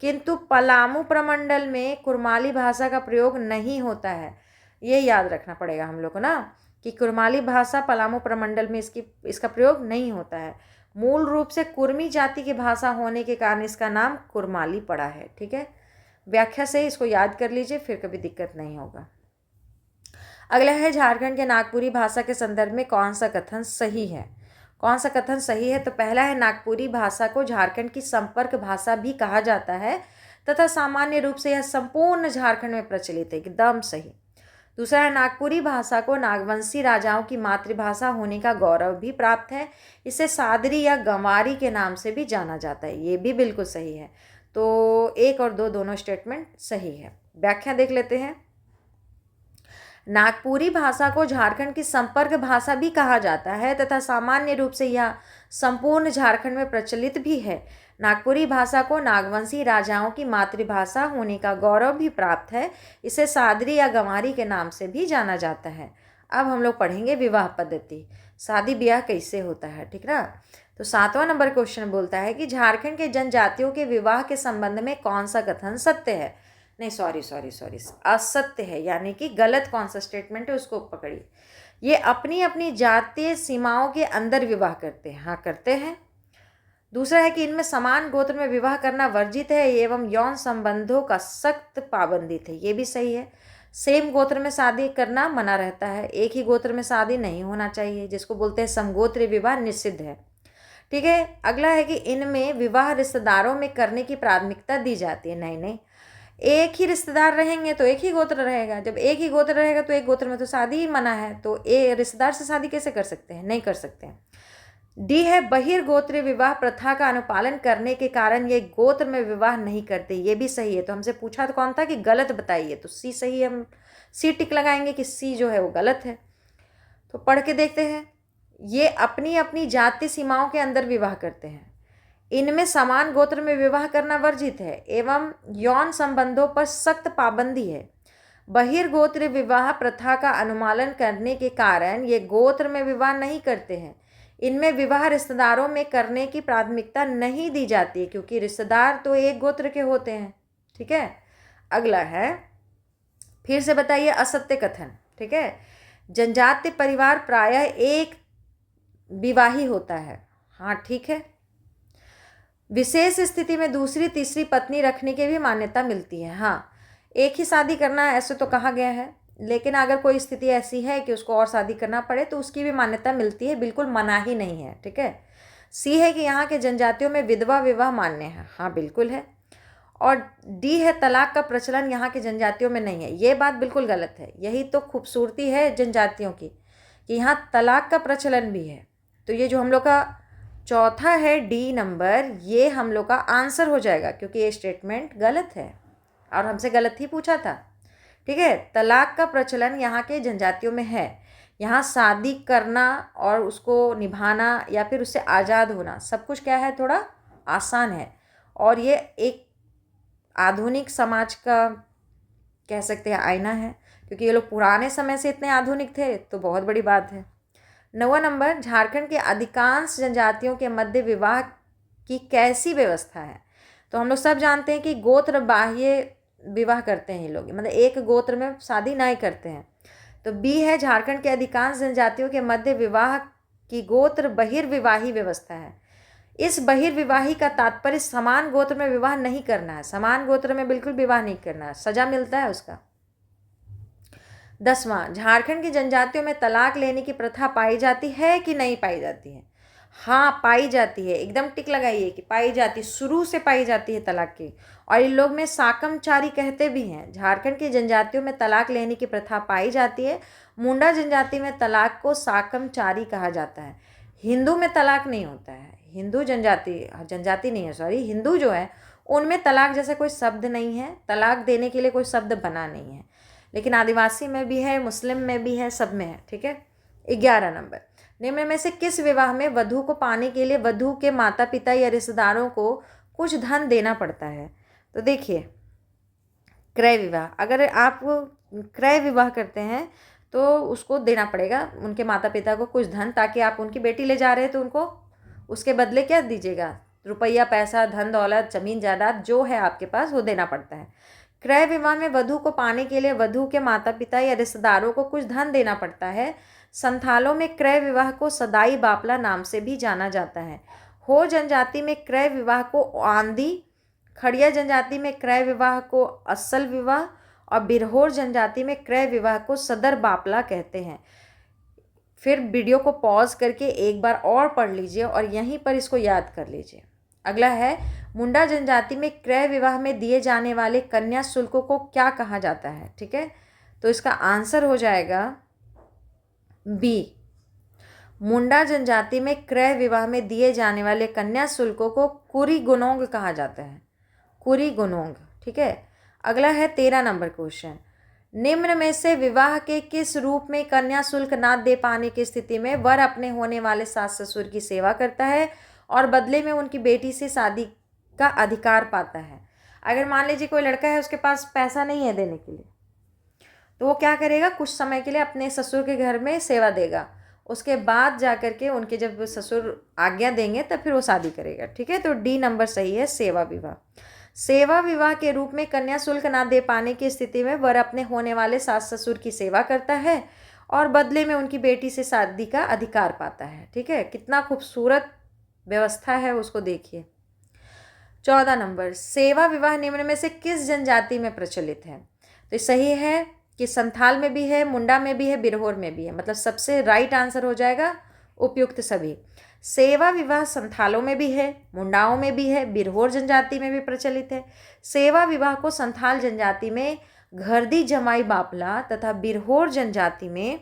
किंतु पलामू प्रमंडल में कुरमाली भाषा का प्रयोग नहीं होता है। ये याद रखना पड़ेगा हम लोग को ना, कि कुरमाली भाषा पलामू प्रमंडल में इसका प्रयोग नहीं होता है। मूल रूप से कुर्मी जाति की भाषा होने के कारण इसका नाम कुरमाली पड़ा है। ठीक है, व्याख्या से इसको याद कर लीजिए, फिर कभी दिक्कत नहीं होगा। अगला है झारखंड के नागपुरी भाषा के संदर्भ में कौन सा कथन सही है। कौन सा कथन सही है? तो पहला है नागपुरी भाषा को झारखंड की संपर्क भाषा भी कहा जाता है तथा सामान्य रूप से यह संपूर्ण झारखंड में प्रचलित है। एकदम सही। दूसरा है नागपुरी भाषा को नागवंशी राजाओं की मातृभाषा होने का गौरव भी प्राप्त है। इसे सादरी या गंवारी के नाम से भी जाना जाता है। ये भी बिल्कुल सही है। तो 1 और 2 दोनों स्टेटमेंट सही है। व्याख्या देख लेते हैं। नागपुरी भाषा को झारखंड की संपर्क भाषा भी कहा जाता है तथा सामान्य रूप से यह संपूर्ण झारखंड में प्रचलित भी है। नागपुरी भाषा को नागवंशी राजाओं की मातृभाषा होने का गौरव भी प्राप्त है। इसे सादरी या गंवारी के नाम से भी जाना जाता है। अब हम लोग पढ़ेंगे विवाह पद्धति, शादी ब्याह कैसे होता है। ठीक ना। तो 7वां नंबर क्वेश्चन बोलता है कि झारखंड के जनजातियों के विवाह के संबंध में कौन सा कथन सत्य है। नहीं, सॉरी, असत्य है, यानी कि गलत कौन सा स्टेटमेंट है उसको पकड़िए। ये अपनी अपनी जातीय सीमाओं के अंदर विवाह करते हैं। हाँ, करते हैं। दूसरा है कि इनमें समान गोत्र में विवाह करना वर्जित है एवं यौन संबंधों का सख्त पाबंदी है। ये भी सही है। सेम गोत्र में शादी करना मना रहता है। एक ही गोत्र में शादी नहीं होना चाहिए, जिसको बोलते हैं समगोत्र विवाह, निषिद्ध है। ठीक है। अगला है कि इनमें विवाह रिश्तेदारों में करने की प्राथमिकता दी जाती है। नहीं, एक ही रिश्तेदार रहेंगे तो एक ही गोत्र रहेगा। जब एक ही गोत्र रहेगा तो एक गोत्र में तो शादी ही मना है, तो रिश्तेदार से शादी कैसे कर सकते हैं? नहीं कर सकते हैं। डी है बहिर्गोत्रीय विवाह प्रथा का अनुपालन करने के कारण ये गोत्र में विवाह नहीं करते। ये भी सही है। तो हमसे पूछा तो कौन था कि गलत बताइए, तो सी सही है। हम सी टिक लगाएंगे कि सी जो है वो गलत है। तो पढ़ के देखते हैं। ये अपनी अपनी जाति सीमाओं के अंदर विवाह करते हैं। इनमें समान गोत्र में विवाह करना वर्जित है एवं यौन संबंधों पर सख्त पाबंदी है। बहिर्गोत्रीय विवाह प्रथा का अनुपालन करने के कारण ये गोत्र में विवाह नहीं करते हैं। इनमें विवाह रिश्तेदारों में करने की प्राथमिकता नहीं दी जाती है, क्योंकि रिश्तेदार तो एक गोत्र के होते हैं। ठीक है। अगला है, फिर से बताइए असत्य कथन। ठीक है। जनजातीय परिवार प्रायः एक विवाही होता है। हाँ, ठीक है। विशेष स्थिति में दूसरी तीसरी पत्नी रखने की भी मान्यता मिलती है। हाँ, एक ही शादी करना है ऐसे तो कहा गया है, लेकिन अगर कोई स्थिति ऐसी है कि उसको और शादी करना पड़े तो उसकी भी मान्यता मिलती है। बिल्कुल मना ही नहीं है। ठीक है। सी है कि यहाँ के जनजातियों में विधवा विवाह मान्य है। हाँ, बिल्कुल है। और डी है तलाक का प्रचलन यहाँ के जनजातियों में नहीं है। ये बात बिल्कुल गलत है। यही तो खूबसूरती है जनजातियों की कि यहाँ तलाक का प्रचलन भी है। तो ये जो हम लोग का चौथा है डी नंबर, ये हम लोग का आंसर हो जाएगा, क्योंकि ये स्टेटमेंट गलत है और हमसे गलत ही पूछा था। ठीक है। तलाक का प्रचलन यहाँ के जनजातियों में है। यहाँ शादी करना और उसको निभाना या फिर उससे आज़ाद होना सब कुछ क्या है, थोड़ा आसान है। और ये एक आधुनिक समाज का कह सकते हैं आईना है, क्योंकि ये लोग पुराने समय से इतने आधुनिक थे, तो बहुत बड़ी बात है। 9वां नंबर, झारखंड के अधिकांश जनजातियों के मध्य विवाह की कैसी व्यवस्था है। तो हम लोग सब जानते हैं कि गोत्र बाह्य विवाह करते हैं ये लोग, मतलब एक गोत्र में शादी नहीं करते हैं। तो बी है झारखंड के अधिकांश जनजातियों के मध्य विवाह की गोत्र बहिर्विवाही व्यवस्था है। इस बहिर्विवाही का तात्पर्य समान गोत्र में विवाह नहीं करना है। समान गोत्र में बिल्कुल विवाह नहीं करना है, सजा मिलता है उसका। 10वां, झारखंड की जनजातियों में तलाक लेने की प्रथा पाई जाती है कि नहीं पाई जाती है। हाँ, पाई जाती है। एकदम टिक लगाइए कि पाई जाती, शुरू से पाई जाती है तलाक की। और इन लोग में साकमचारी कहते भी हैं। झारखंड की जनजातियों में तलाक लेने की प्रथा पाई जाती है। मुंडा जनजाति में तलाक को साकमचारी कहा जाता है। हिंदू में तलाक नहीं होता है। हिंदू जनजाति नहीं है, सॉरी, हिंदू जो है उनमें तलाक जैसे कोई शब्द नहीं है। तलाक देने के लिए कोई शब्द बना नहीं है, लेकिन आदिवासी में भी है, मुस्लिम में भी है, सब में है। ठीक है। 11 नंबर, निम्न में से किस विवाह में वधू को पाने के लिए वधू के माता पिता या रिश्तेदारों को कुछ धन देना पड़ता है। तो देखिए, क्रय विवाह, अगर आप क्रय विवाह करते हैं तो उसको देना पड़ेगा उनके माता पिता को कुछ धन, ताकि आप उनकी बेटी ले जा रहे हैं तो उनको उसके बदले क्या दीजिएगा, रुपया, पैसा, धन दौलत, ज़मीन जायदाद जो है आपके पास वो देना पड़ता है। क्रय विवाह में वधू को पाने के लिए वधू के माता पिता या रिश्तेदारों को कुछ धन देना पड़ता है। संथालों में क्रय विवाह को सदाई बापला नाम से भी जाना जाता है। हो जनजाति में क्रय विवाह को आंधी, खड़िया जनजाति में क्रय विवाह को असल विवाह और बिरहोर जनजाति में क्रय विवाह को सदर बापला कहते हैं। फिर वीडियो को पॉज करके एक बार और पढ़ लीजिए और यहीं पर इसको याद कर लीजिए। अगला है, मुंडा जनजाति में क्रय विवाह में दिए जाने वाले कन्या शुल्कों को क्या कहा जाता है? ठीक है, तो इसका आंसर हो जाएगा बी। मुंडा जनजाति में क्रय विवाह में दिए जाने वाले कन्या शुल्कों को कुरी गुनोंग कहा जाता है, कुरी गुनोंग। ठीक है, अगला है 13 नंबर क्वेश्चन। निम्न में से विवाह के किस रूप में कन्या शुल्क ना दे पाने की स्थिति में वर अपने होने वाले सास ससुर की सेवा करता है और बदले में उनकी बेटी से शादी का अधिकार पाता है? अगर मान लीजिए कोई लड़का है, उसके पास पैसा नहीं है देने के लिए, तो वो क्या करेगा, कुछ समय के लिए अपने ससुर के घर में सेवा देगा, उसके बाद जा कर के उनके जब ससुर आज्ञा देंगे तब फिर वो शादी करेगा। ठीक है, तो डी नंबर सही है, सेवा विवाह। सेवा विवाह के रूप में कन्या शुल्क ना दे पाने की स्थिति में वर अपने होने वाले सास ससुर की सेवा करता है और बदले में उनकी बेटी से शादी का अधिकार पाता है। ठीक है, कितना खूबसूरत व्यवस्था है, उसको देखिए। 14 नंबर, सेवा विवाह निम्न में से किस जनजाति में प्रचलित है? तो सही है कि संथाल में भी है, मुंडा में भी है, बिरहोर में भी है, मतलब सबसे राइट आंसर हो जाएगा उपयुक्त सभी। सेवा विवाह संथालों में भी है, मुंडाओं में भी है, बिरहोर जनजाति में भी प्रचलित है। सेवा विवाह को संथाल जनजाति में घरदी जमाई बापला तथा बिरहोर जनजाति में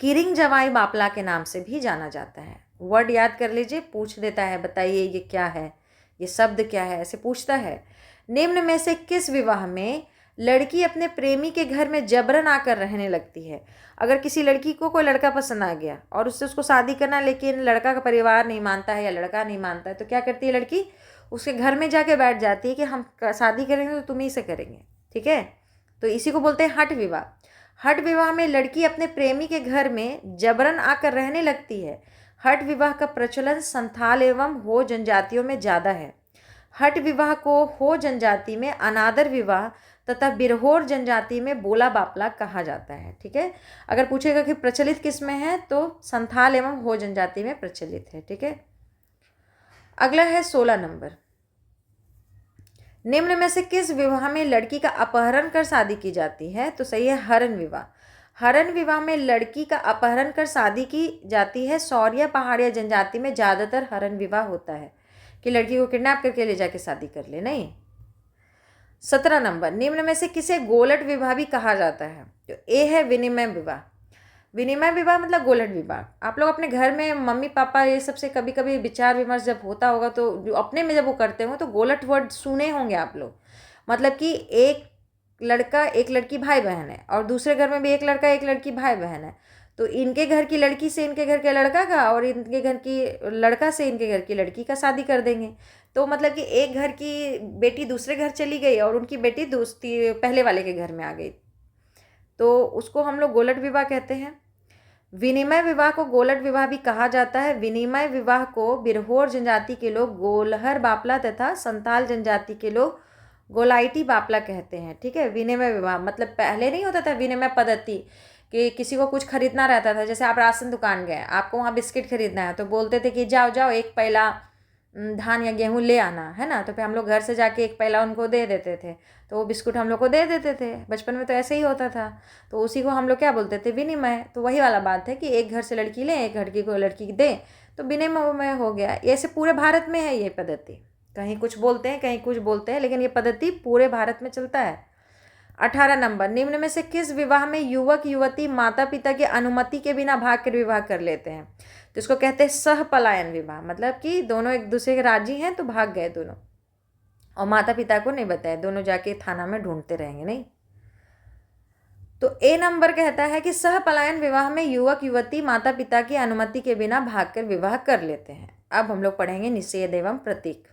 किरिंग जमाई बापला के नाम से भी जाना जाता है। वर्ड याद कर लीजिए, पूछ देता है, बताइए ये क्या है, ये शब्द क्या है, ऐसे पूछता है। निम्न में से किस विवाह में लड़की अपने प्रेमी के घर में जबरन आकर रहने लगती है? अगर किसी लड़की को कोई लड़का पसंद आ गया और उससे उसको शादी करना, लेकिन लड़का का परिवार नहीं मानता है या लड़का नहीं मानता है, तो क्या करती है लड़की, उसके घर में जाके बैठ जाती है कि हम शादी करेंगे तो तुम ही से करेंगे। ठीक है, तो इसी को बोलते हैं हठ विवाह। हठ विवाह में लड़की अपने प्रेमी के घर में जबरन आकर रहने लगती है। हठ विवाह का प्रचलन संथाल एवं हो जनजातियों में ज़्यादा है। हठ विवाह को हो जनजाति में अनादर विवाह तथा बिरहोर जनजाति में बोला बापला कहा जाता है। ठीक है, अगर पूछेगा कि प्रचलित किस में है, तो संथाल एवं हो जनजाति में प्रचलित है। ठीक है, अगला है 16 नंबर। निम्न में से किस विवाह में लड़की का अपहरण कर शादी की जाती है? तो सही है, हरण विवाह। हरण विवाह में लड़की का अपहरण कर शादी की जाती है। सौरिया पहाड़िया जनजाति में ज़्यादातर हरण विवाह होता है कि लड़की को किडनैप करके ले जाके शादी कर ले, नहीं। 17 नंबर, निम्न में से किसे गोलट विवाह भी कहा जाता है? तो ए है विनिमय विवाह। विनिमय विवाह मतलब गोलट विवाह। आप लोग अपने घर में मम्मी पापा ये सबसे कभी कभी विचार विमर्श जब होता होगा, तो जो अपने में जब वो करते हो तो गोलट वर्ड सुने होंगे आप लोग। मतलब कि एक लड़का एक लड़की भाई बहन है और दूसरे घर में भी एक लड़का एक लड़की भाई बहन है, तो इनके घर की लड़की से इनके घर के लड़का का और इनके घर की लड़का से इनके घर की लड़की का शादी कर देंगे। तो मतलब कि एक घर की बेटी दूसरे घर चली गई और उनकी बेटी दूसरी पहले वाले के घर में आ गई, तो उसको हम लोग गोलट विवाह कहते हैं। विनिमय विवाह को गोलट विवाह भी कहा जाता है। विनिमय विवाह को बिरहोर जनजाति के लोग गोलहर बापला तथा संताल जनजाति के लोग गोलाइटी बापला कहते हैं। ठीक है, विनिमय विवाह मतलब पहले नहीं होता था विनिमय पद्धति कि किसी को कुछ खरीदना रहता था, जैसे आप राशन दुकान गए, आपको वहाँ बिस्किट खरीदना है, तो बोलते थे कि जाओ जाओ एक पैला धान या गेहूँ ले आना है ना, तो फिर हम लोग घर से जाके एक पैला उनको दे देते थे, तो वो बिस्कुट हम लोग को दे देते थे। बचपन में तो ऐसे ही होता था, तो उसी को हम लोग क्या बोलते थे, विनिमय। तो वही वाला बात है कि एक घर से लड़की लें, एक घर की को लड़की दें, तो विनिमय हो गया। ऐसे पूरे भारत में है ये पद्धति, कहीं कुछ बोलते हैं कहीं कुछ बोलते हैं, लेकिन ये पद्धति पूरे भारत में चलता है। 18 नंबर, निम्न में से किस विवाह में युवक युवती माता पिता की अनुमति के बिना भाग कर विवाह कर लेते हैं? तो इसको कहते हैं सह पलायन विवाह। मतलब कि दोनों एक दूसरे के राजी हैं तो भाग गए दोनों, और माता पिता को नहीं बताया, दोनों जाके थाना में ढूंढते रहेंगे, नहीं। तो ए नंबर कहता है कि सह पलायन विवाह में युवक युवती माता पिता की अनुमति के बिना भागकर विवाह कर लेते हैं। अब हम लोग पढ़ेंगे निषेध एवं प्रतीक।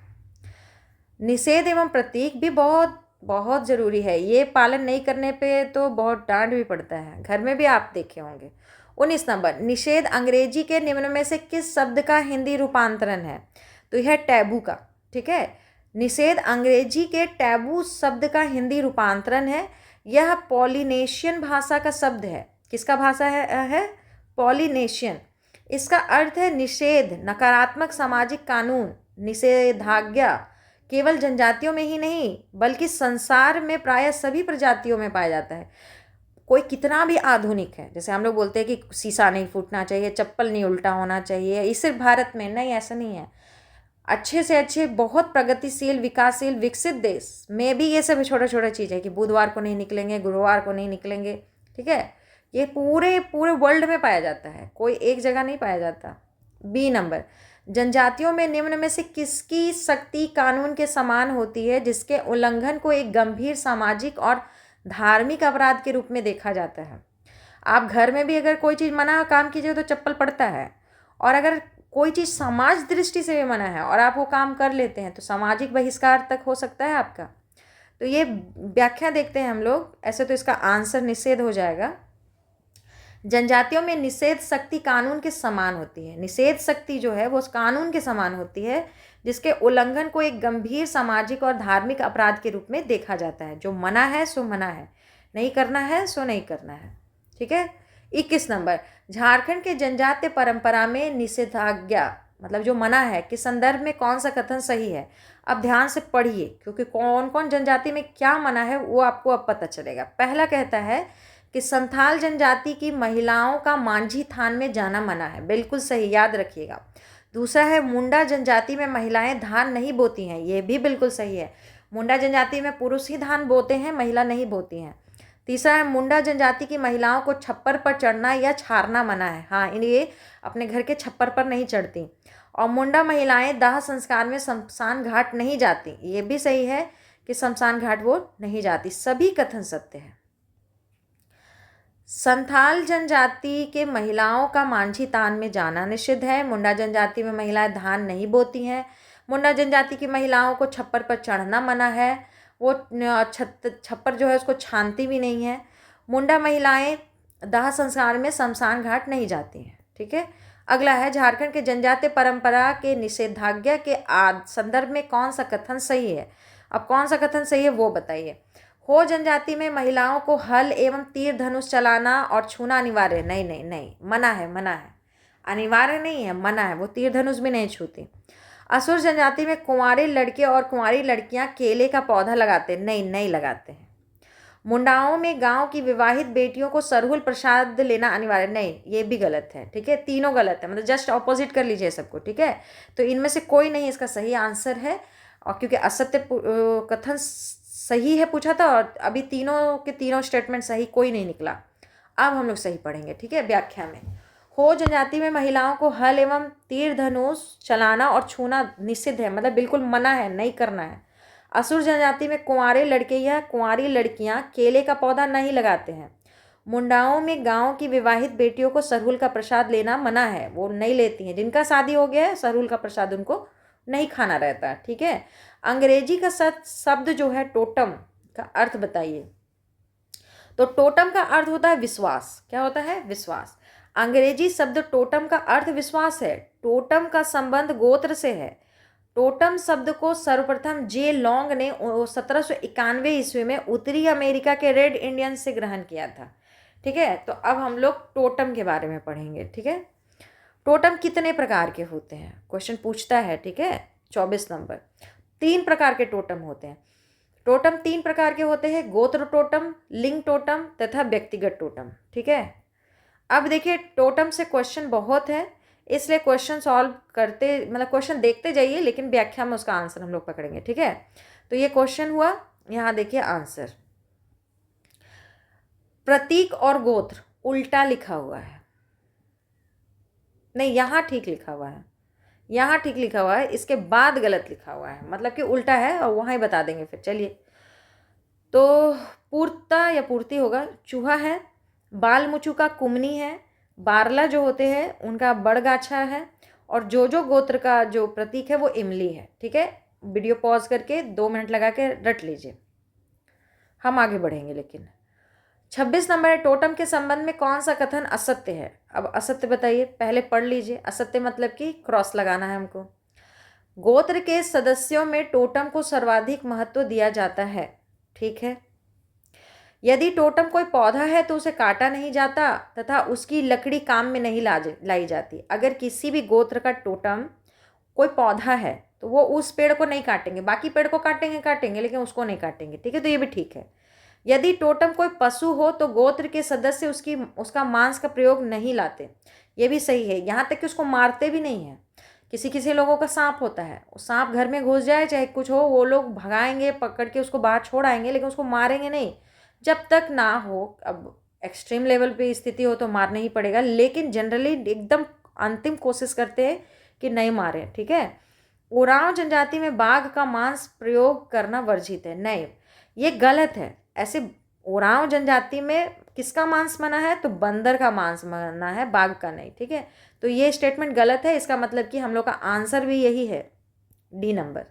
निषेध एवं प्रतीक भी बहुत बहुत ज़रूरी है, ये पालन नहीं करने पे तो बहुत डांट भी पड़ता है, घर में भी आप देखे होंगे। 19 नंबर, निषेध अंग्रेजी के निम्न में से किस शब्द का हिंदी रूपांतरण है? तो यह टैबू का। ठीक है, निषेध अंग्रेजी के टैबू शब्द का हिंदी रूपांतरण है। यह पॉलिनेशियन भाषा का शब्द है। किसका भाषा है? पॉलिनेशियन। इसका अर्थ है निषेध, नकारात्मक सामाजिक कानून, निषेधाज्ञा। केवल जनजातियों में ही नहीं बल्कि संसार में प्रायः सभी प्रजातियों में पाया जाता है। कोई कितना भी आधुनिक है, जैसे हम लोग बोलते हैं कि शीशा नहीं फूटना चाहिए, चप्पल नहीं उल्टा होना चाहिए, ये सिर्फ भारत में नहीं, ऐसा नहीं है। अच्छे से अच्छे बहुत प्रगतिशील, विकासशील, विकसित देश में भी ये सब छोटा छोटा चीज़ है कि बुधवार को नहीं निकलेंगे, गुरुवार को नहीं निकलेंगे। ठीक है, ये पूरे पूरे वर्ल्ड में पाया जाता है, कोई एक जगह नहीं पाया जाता। बी नंबर, जनजातियों में निम्न में से किसकी शक्ति कानून के समान होती है जिसके उल्लंघन को एक गंभीर सामाजिक और धार्मिक अपराध के रूप में देखा जाता है? आप घर में भी अगर कोई चीज़ मना काम कीजिए तो चप्पल पड़ता है, और अगर कोई चीज़ समाज दृष्टि से भी मना है और आप वो काम कर लेते हैं तो सामाजिक बहिष्कार तक हो सकता है आपका। तो ये व्याख्या देखते हैं हम लोग। ऐसे तो इसका आंसर निषेध हो जाएगा। जनजातियों में निषेध शक्ति कानून के समान होती है। निषेध शक्ति जो है वो उस कानून के समान होती है जिसके उल्लंघन को एक गंभीर सामाजिक और धार्मिक अपराध के रूप में देखा जाता है। जो मना है सो मना है, नहीं करना है सो नहीं करना है। ठीक है। 21 नंबर, झारखंड के जनजातीय परंपरा में निषेधाज्ञा मतलब जो मना है के संदर्भ में कौन सा कथन सही है? अब ध्यान से पढ़िए क्योंकि कौन कौन जनजाति में क्या मना है वो आपको अब पता चलेगा। पहला कहता है कि संथाल जनजाति की महिलाओं का मांझी थान में जाना मना है, बिल्कुल सही, याद रखिएगा। दूसरा है मुंडा जनजाति में महिलाएं धान नहीं बोती हैं, ये भी बिल्कुल सही है। मुंडा जनजाति में पुरुष ही धान बोते हैं, महिला नहीं बोती हैं। तीसरा है मुंडा जनजाति की महिलाओं को छप्पर पर चढ़ना या छारना मना है। हाँ, ये अपने घर के छप्पर पर नहीं चढ़ती। और मुंडा महिलाएं दाह संस्कार में शमशान घाट नहीं जाती, ये भी सही है कि शमशान घाट वो नहीं जाती। सभी कथन सत्य है। संथाल जनजाति के महिलाओं का मांझी तान में जाना निषिद्ध है। मुंडा जनजाति में महिलाएं धान नहीं बोती हैं। मुंडा जनजाति की महिलाओं को छप्पर पर चढ़ना मना है, वो छप्पर जो है उसको छानती भी नहीं है। मुंडा महिलाएं दाह संस्कार में शमशान घाट नहीं जाती हैं। ठीक है। अगला है झारखंड के जनजातीय परंपरा के निषेधाज्ञा के संदर्भ में कौन सा कथन सही है? अब कौन सा कथन सही है वो बताइए। हो जनजाति में महिलाओं को हल एवं तीर धनुष चलाना और छूना अनिवार्य? नहीं नहीं नहीं, मना है, मना है, अनिवार्य नहीं है, मना है, वो तीर धनुष भी नहीं छूती। असुर जनजाति में कुंवारे लड़के और कुंवारी लड़कियां केले का पौधा लगाते? नहीं, नहीं लगाते हैं। मुंडाओं में गांव की विवाहित बेटियों को सरहुल प्रसाद लेना अनिवार्य? नहीं, ये भी गलत है। ठीक है, तीनों गलत है, मतलब जस्ट ऑपोजिट कर लीजिए सबको। ठीक है, तो इनमें से कोई नहीं इसका सही आंसर है। और क्योंकि असत्य कथन सही है पूछा था और अभी तीनों के तीनों स्टेटमेंट सही कोई नहीं निकला। अब हम लोग सही पढ़ेंगे। ठीक है, व्याख्या में हो जनजाति में महिलाओं को हल एवं तीर धनुष चलाना और छूना निषिद्ध है, मतलब बिल्कुल मना है, नहीं करना है। असुर जनजाति में कुंवारे लड़के या कुंवारी लड़कियां केले का पौधा नहीं लगाते हैं। मुंडाओं में गांव की विवाहित बेटियों को सरहुल का प्रसाद लेना मना है, वो नहीं लेती हैं। जिनका शादी हो गया है सरहुल का प्रसाद उनको नहीं खाना रहता। ठीक है। अंग्रेजी का शब्द जो है टोटम का अर्थ बताइए। तो टोटम का अर्थ होता है विश्वास। क्या होता है? विश्वास। अंग्रेजी शब्द टोटम का अर्थ विश्वास है। टोटम का संबंध गोत्र से है। टोटम शब्द को सर्वप्रथम जे लॉन्ग ने 1791 ईस्वी में उत्तरी अमेरिका के रेड इंडियन से ग्रहण किया था। ठीक है, तो अब हम लोग टोटम के बारे में पढ़ेंगे। ठीक है, टोटम कितने प्रकार के होते हैं क्वेश्चन पूछता है। ठीक है, 24 नंबर। 3 प्रकार के टोटम होते हैं। टोटम 3 प्रकार के होते हैं, गोत्र टोटम, लिंग टोटम तथा व्यक्तिगत टोटम। ठीक है, अब देखिए टोटम से क्वेश्चन बहुत है, इसलिए क्वेश्चन सॉल्व करते मतलब क्वेश्चन देखते जाइए, लेकिन व्याख्या में उसका आंसर हम लोग पकड़ेंगे। ठीक है, तो ये क्वेश्चन हुआ, यहाँ देखिए आंसर। प्रतीक और गोत्र उल्टा लिखा हुआ है। नहीं, यहाँ ठीक लिखा हुआ है, यहाँ ठीक लिखा हुआ है, इसके बाद गलत लिखा हुआ है, मतलब कि उल्टा है और वहाँ ही बता देंगे फिर। चलिए, तो पूर्ता या पूर्ति होगा, चूहा है। बाल मुचू का कुमनी है। बारला जो होते हैं उनका बड़गाछा है। और जो गोत्र का जो प्रतीक है वो इमली है। ठीक है, वीडियो पॉज करके 2 मिनट लगा के रट लीजिए, हम आगे बढ़ेंगे। लेकिन 26 नंबर है, टोटम के संबंध में कौन सा कथन असत्य है? अब असत्य बताइए, पहले पढ़ लीजिए। असत्य मतलब कि क्रॉस लगाना है हमको। गोत्र के सदस्यों में टोटम को सर्वाधिक महत्व दिया जाता है। ठीक है। यदि टोटम कोई पौधा है तो उसे काटा नहीं जाता तथा उसकी लकड़ी काम में नहीं लाई जाती। अगर किसी भी गोत्र का टोटम कोई पौधा है तो वो उस पेड़ को नहीं काटेंगे, बाकी पेड़ को काटेंगे लेकिन उसको नहीं काटेंगे। ठीक है, तो ये भी ठीक है। यदि टोटम कोई पशु हो तो गोत्र के सदस्य उसका मांस का प्रयोग नहीं लाते। ये भी सही है, यहाँ तक कि उसको मारते भी नहीं है। किसी किसी लोगों का सांप होता है, सांप घर में घुस जाए चाहे कुछ हो, वो लोग भगाएंगे, पकड़ के उसको बाहर छोड़ आएंगे, लेकिन उसको मारेंगे नहीं जब तक ना हो। अब एक्सट्रीम लेवल पे स्थिति हो तो मारना ही पड़ेगा, लेकिन जनरली एकदम अंतिम कोशिश करते हैं कि नहीं मारे। ठीक है। उरांव जनजाति में बाघ का मांस प्रयोग करना वर्जित है। नहीं, ये गलत है। ऐसे उरांव जनजाति में किसका मांस मना है? तो बंदर का मांस मना है, बाघ का नहीं। ठीक है, तो ये स्टेटमेंट गलत है। इसका मतलब कि हम लोग का आंसर भी यही है, डी नंबर।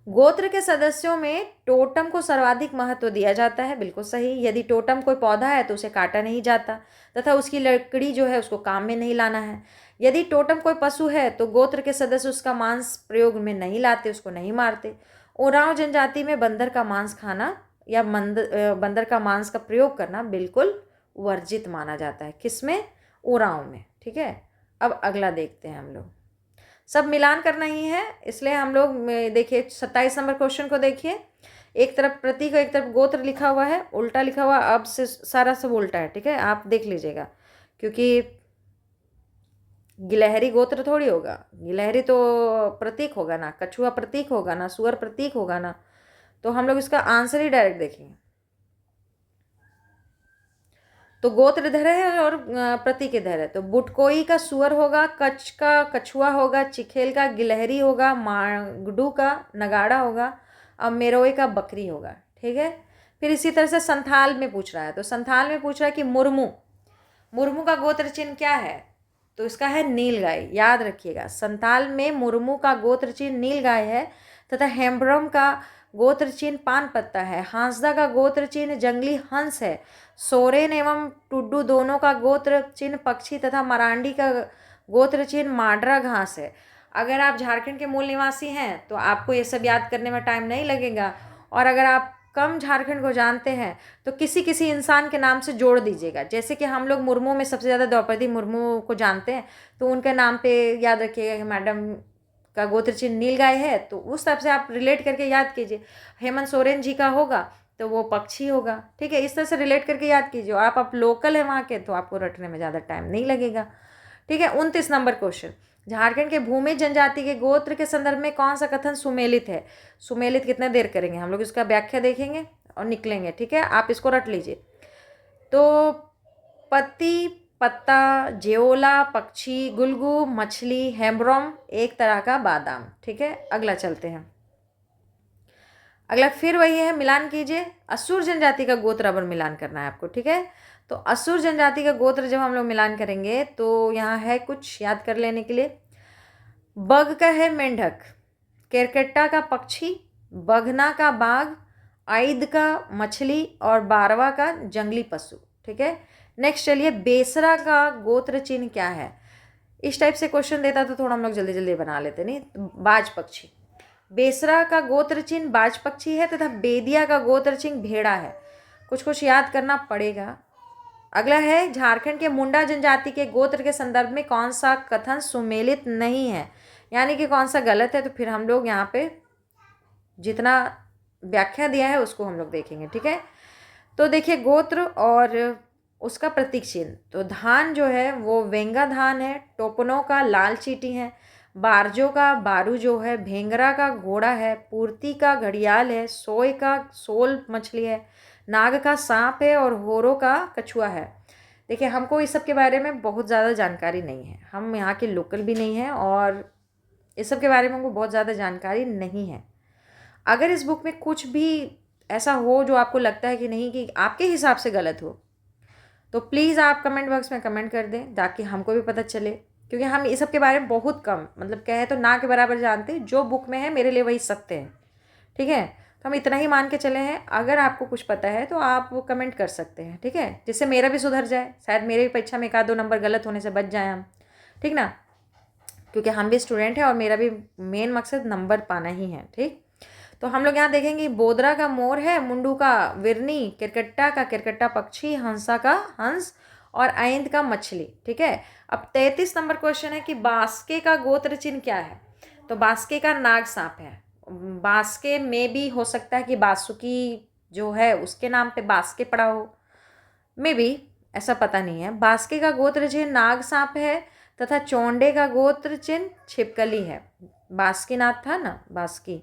गोत्र के सदस्यों में टोटम को सर्वाधिक महत्व दिया जाता है। बिल्कुल सही। यदि टोटम कोई पौधा है तो उसे काटा नहीं जाता तथा उसकी लकड़ी जो है उसको काम में नहीं लाना है। यदि टोटम कोई पशु है तो गोत्र के सदस्य उसका मांस प्रयोग में नहीं लाते, उसको नहीं मारते। उरांव जनजाति में बंदर का मांस खाना या बंदर का मांस का प्रयोग करना बिल्कुल वर्जित माना जाता है। किसमें? उरांव में। ठीक है, अब अगला देखते हैं हम लोग। सब मिलान करना ही है, इसलिए हम लोग देखिए 27 नंबर क्वेश्चन को देखिए। एक तरफ प्रतीक एक तरफ गोत्र लिखा हुआ है, उल्टा लिखा हुआ, अब से सारा सब उल्टा है। ठीक है, आप देख लीजिएगा, क्योंकि गिलहरी गोत्र थोड़ी होगा। गिलहरी तो प्रतीक होगा ना, कछुआ प्रतीक होगा ना, सुअर प्रतीक होगा ना। तो हम लोग इसका आंसर ही डायरेक्ट देखेंगे। तो गोत्र इधर है और प्रतीक इधर है। तो बुटकोई का सुअर होगा, कच्छ का कछुआ होगा, चिखेल का गिलहरी होगा, मांगडू का नगाड़ा होगा और मेरोई का बकरी होगा। ठीक है, फिर इसी तरह से संथाल में पूछ रहा है। तो संथाल में पूछ रहा है कि मुर्मू का गोत्र चिन्ह क्या है? तो इसका है नीलगाय। याद रखिएगा, संथाल में मुर्मू का गोत्र चिन्ह नीलगाय है तथा हेम्ब्रम का गोत्र चिन्ह पान पत्ता है। हांसदा का गोत्र चिन्ह जंगली हंस है। सोरेन एवं टुड्डू दोनों का गोत्र चिन्ह पक्षी तथा मरांडी का गोत्र चिन्ह माडरा घास है। अगर आप झारखंड के मूल निवासी हैं तो आपको ये सब याद करने में टाइम नहीं लगेगा, और अगर आप कम झारखंड को जानते हैं तो किसी किसी इंसान के नाम से जोड़ दीजिएगा। जैसे कि हम लोग मुर्मू में सबसे ज़्यादा द्रौपदी मुर्मू को जानते हैं, तो उनके नाम पे याद रखिएगा कि मैडम का गोत्र चिन्ह नीलगाय है, तो उस तरफ से आप रिलेट करके याद कीजिए। हेमंत सोरेन जी का होगा तो वो पक्षी होगा। ठीक है, इस तरह से रिलेट करके याद कीजिए। आप लोकल है वहाँ के तो आपको रटने में ज़्यादा टाइम नहीं लगेगा। ठीक है, 29 नंबर क्वेश्चन। झारखंड के भूमि जनजाति के गोत्र के संदर्भ में कौन सा कथन सुमेलित है? सुमेलित कितने देर करेंगे हम लोग, इसका व्याख्या देखेंगे और निकलेंगे। ठीक है, आप इसको रट लीजिए। तो पत्ती, पत्ता, जेओला, पक्षी, गुलगू, मछली, हेम्ब्रोम एक तरह का बादाम। ठीक है, अगला चलते हैं। अगला फिर वही है, मिलान कीजिए। असुर जनजाति का गोत्र अब मिलान करना है आपको। ठीक है, तो असुर जनजाति का गोत्र जब हम लोग मिलान करेंगे तो यहाँ है कुछ याद कर लेने के लिए। बग का है मेंढक, केरकेट्टा का पक्षी, बघना का बाघ, आइद का मछली और बारवा का जंगली पशु। ठीक है, नेक्स्ट चलिए, बेसरा का गोत्र चिन्ह क्या है? इस टाइप से क्वेश्चन देता तो थोड़ा हम लोग जल्दी जल्दी बना लेते, नहीं? बाज पक्षी। बेसरा का गोत्र चिन्ह बाज पक्षी है तथा बेदिया का गोत्र चिन्ह भेड़ा है। कुछ कुछ याद करना पड़ेगा। अगला है, झारखंड के मुंडा जनजाति के गोत्र के संदर्भ में कौन सा कथन सुमेलित नहीं है, यानी कि कौन सा गलत है। तो फिर हम लोग यहाँ पे जितना व्याख्या दिया है उसको हम लोग देखेंगे। ठीक है, तो देखिए गोत्र और उसका प्रतीक चिन्ह। तो धान जो है वो वेंगा धान है, टोपनों का लाल चीटी है, बारजो का बारू जो है, भेंगरा का घोड़ा है, पूर्ति का घड़ियाल है, सोय का सोल मछली है, नाग का सांप है और होरो का कछुआ है। देखिए, हमको इस सब के बारे में बहुत ज़्यादा जानकारी नहीं है, हम यहाँ के लोकल भी नहीं हैं और इस सब के बारे में हमको बहुत ज़्यादा जानकारी नहीं है। अगर इस बुक में कुछ भी ऐसा हो जो आपको लगता है कि नहीं, कि आपके हिसाब से गलत हो, तो प्लीज़ आप कमेंट बॉक्स में कमेंट कर दें ताकि हमको भी पता चले, क्योंकि हम इस सब के बारे में बहुत कम, मतलब कहे तो ना के बराबर जानते हैं। जो बुक में है मेरे लिए वही सत्य है। ठीक है, तो हम इतना ही मान के चले हैं। अगर आपको कुछ पता है तो आप वो कमेंट कर सकते हैं। ठीक है, जिससे मेरा भी सुधर जाए, शायद मेरे भी परीक्षा में 1-2 नंबर गलत होने से बच जाए हम। ठीक ना, क्योंकि हम भी स्टूडेंट हैं और मेरा भी मेन मकसद नंबर पाना ही है। ठीक, तो हम लोग यहाँ देखेंगे बोदरा का मोर है, मुंडू का विरनी, किरकट्टा पक्षी, हंसा का हंस और आइंद का मछली। ठीक है, अब 33 नंबर क्वेश्चन है कि बास्के का गोत्र चिन्ह क्या है। तो बास्के का नाग सांप है। बास्के में भी हो सकता है कि बासुकी जो है उसके नाम पे बास्के पड़ा हो, मे बी, ऐसा पता नहीं है। बास्के का गोत्र चिन्ह नाग सांप है तथा चौंडे का गोत्र चिन्ह छिपकली है। बासुकीनाथ था ना, बास्की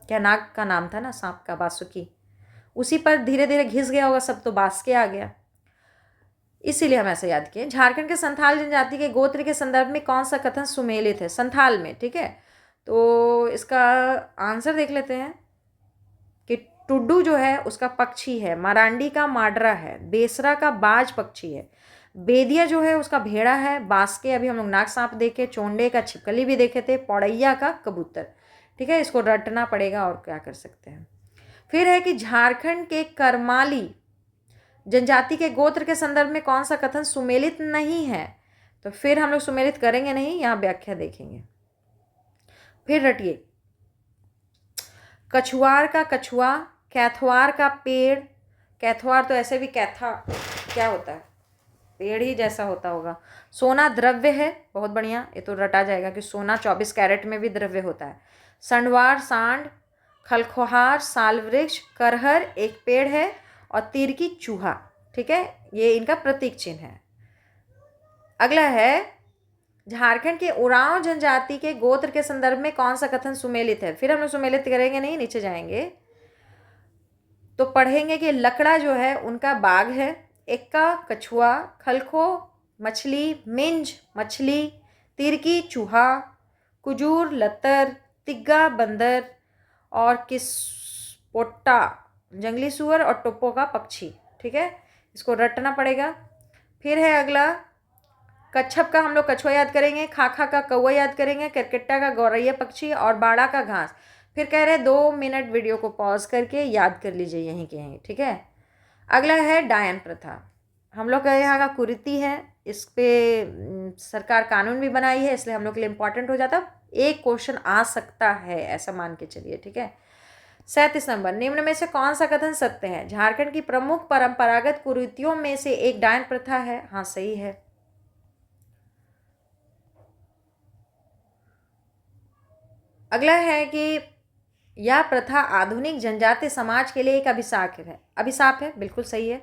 क्या नाग का नाम था ना, सांप का बासुकी, उसी पर धीरे धीरे घिस गया होगा सब, तो बास्के आ गया, इसीलिए हम ऐसे याद किए। झारखंड के संथाल जनजाति के गोत्र के संदर्भ में कौन सा कथन सुमेलित है संथाल में। ठीक है, तो इसका आंसर देख लेते हैं कि टुड्डू जो है उसका पक्षी है, मरांडी का माडरा है, बेसरा का बाज पक्षी है, बेदिया जो है उसका भेड़ा है, बास्के अभी हम लोग नाग सांप देखे, चोंडे का छिपकली भी देखे थे, पौड़ैया का कबूतर। ठीक है, इसको रटना पड़ेगा और क्या कर सकते हैं। फिर है कि झारखंड के करमाली जनजाति के गोत्र के संदर्भ में कौन सा कथन सुमेलित नहीं है। तो फिर हम लोग सुमेलित करेंगे नहीं, यहाँ व्याख्या देखेंगे। फिर रटिए, कछुआर का कछुआ, कैथवार का पेड़, कैथवार तो ऐसे भी कैथा क्या होता है, पेड़ ही जैसा होता होगा। सोना द्रव्य है, बहुत बढ़िया, ये तो रटा जाएगा कि सोना 24 कैरेट में भी द्रव्य होता है। संडवार सांड, खलखोहार साल वृक्ष, करहर एक पेड़ है और तीर की चूहा। ठीक है, ये इनका प्रतीक चिन्ह है। अगला है झारखंड के उरांव जनजाति के गोत्र के संदर्भ में कौन सा कथन सुमेलित है। फिर हम लोग सुमेलित करेंगे नहीं, नीचे जाएंगे तो पढ़ेंगे कि लकड़ा जो है उनका बाघ है, एक्का कछुआ, खलखो मछली, मिंज मछली, तिरकी चूहा, कुजूर लतर, तिग्गा बंदर और किस्पोट्टा जंगली सुअर और टोप्पो का पक्षी। ठीक है, इसको रटना पड़ेगा। फिर है अगला, कच्छप का हम लोग कछुआ याद करेंगे, खाखा का कौवा याद करेंगे, किरकिट्टा का गौरैया पक्षी और बाड़ा का घास। फिर कह रहे 2 मिनट वीडियो को पॉज करके याद कर लीजिए यहीं के यहीं। ठीक है, अगला है डायन प्रथा, हम लोग का यहाँ का कुरीति है, इस पे सरकार कानून भी बनाई है, इसलिए हम लोग के लिए इम्पॉर्टेंट हो जाता, एक क्वेश्चन आ सकता है ऐसा मान के चलिए। ठीक है, 37 नंबर, निम्न में से कौन सा कथन सत्य है। झारखंड की प्रमुख परंपरागत कुरीतियों में से एक डायन प्रथा है। हाँ सही है। अगला है कि यह प्रथा आधुनिक जनजातीय समाज के लिए एक अभिशाप है, बिल्कुल सही है।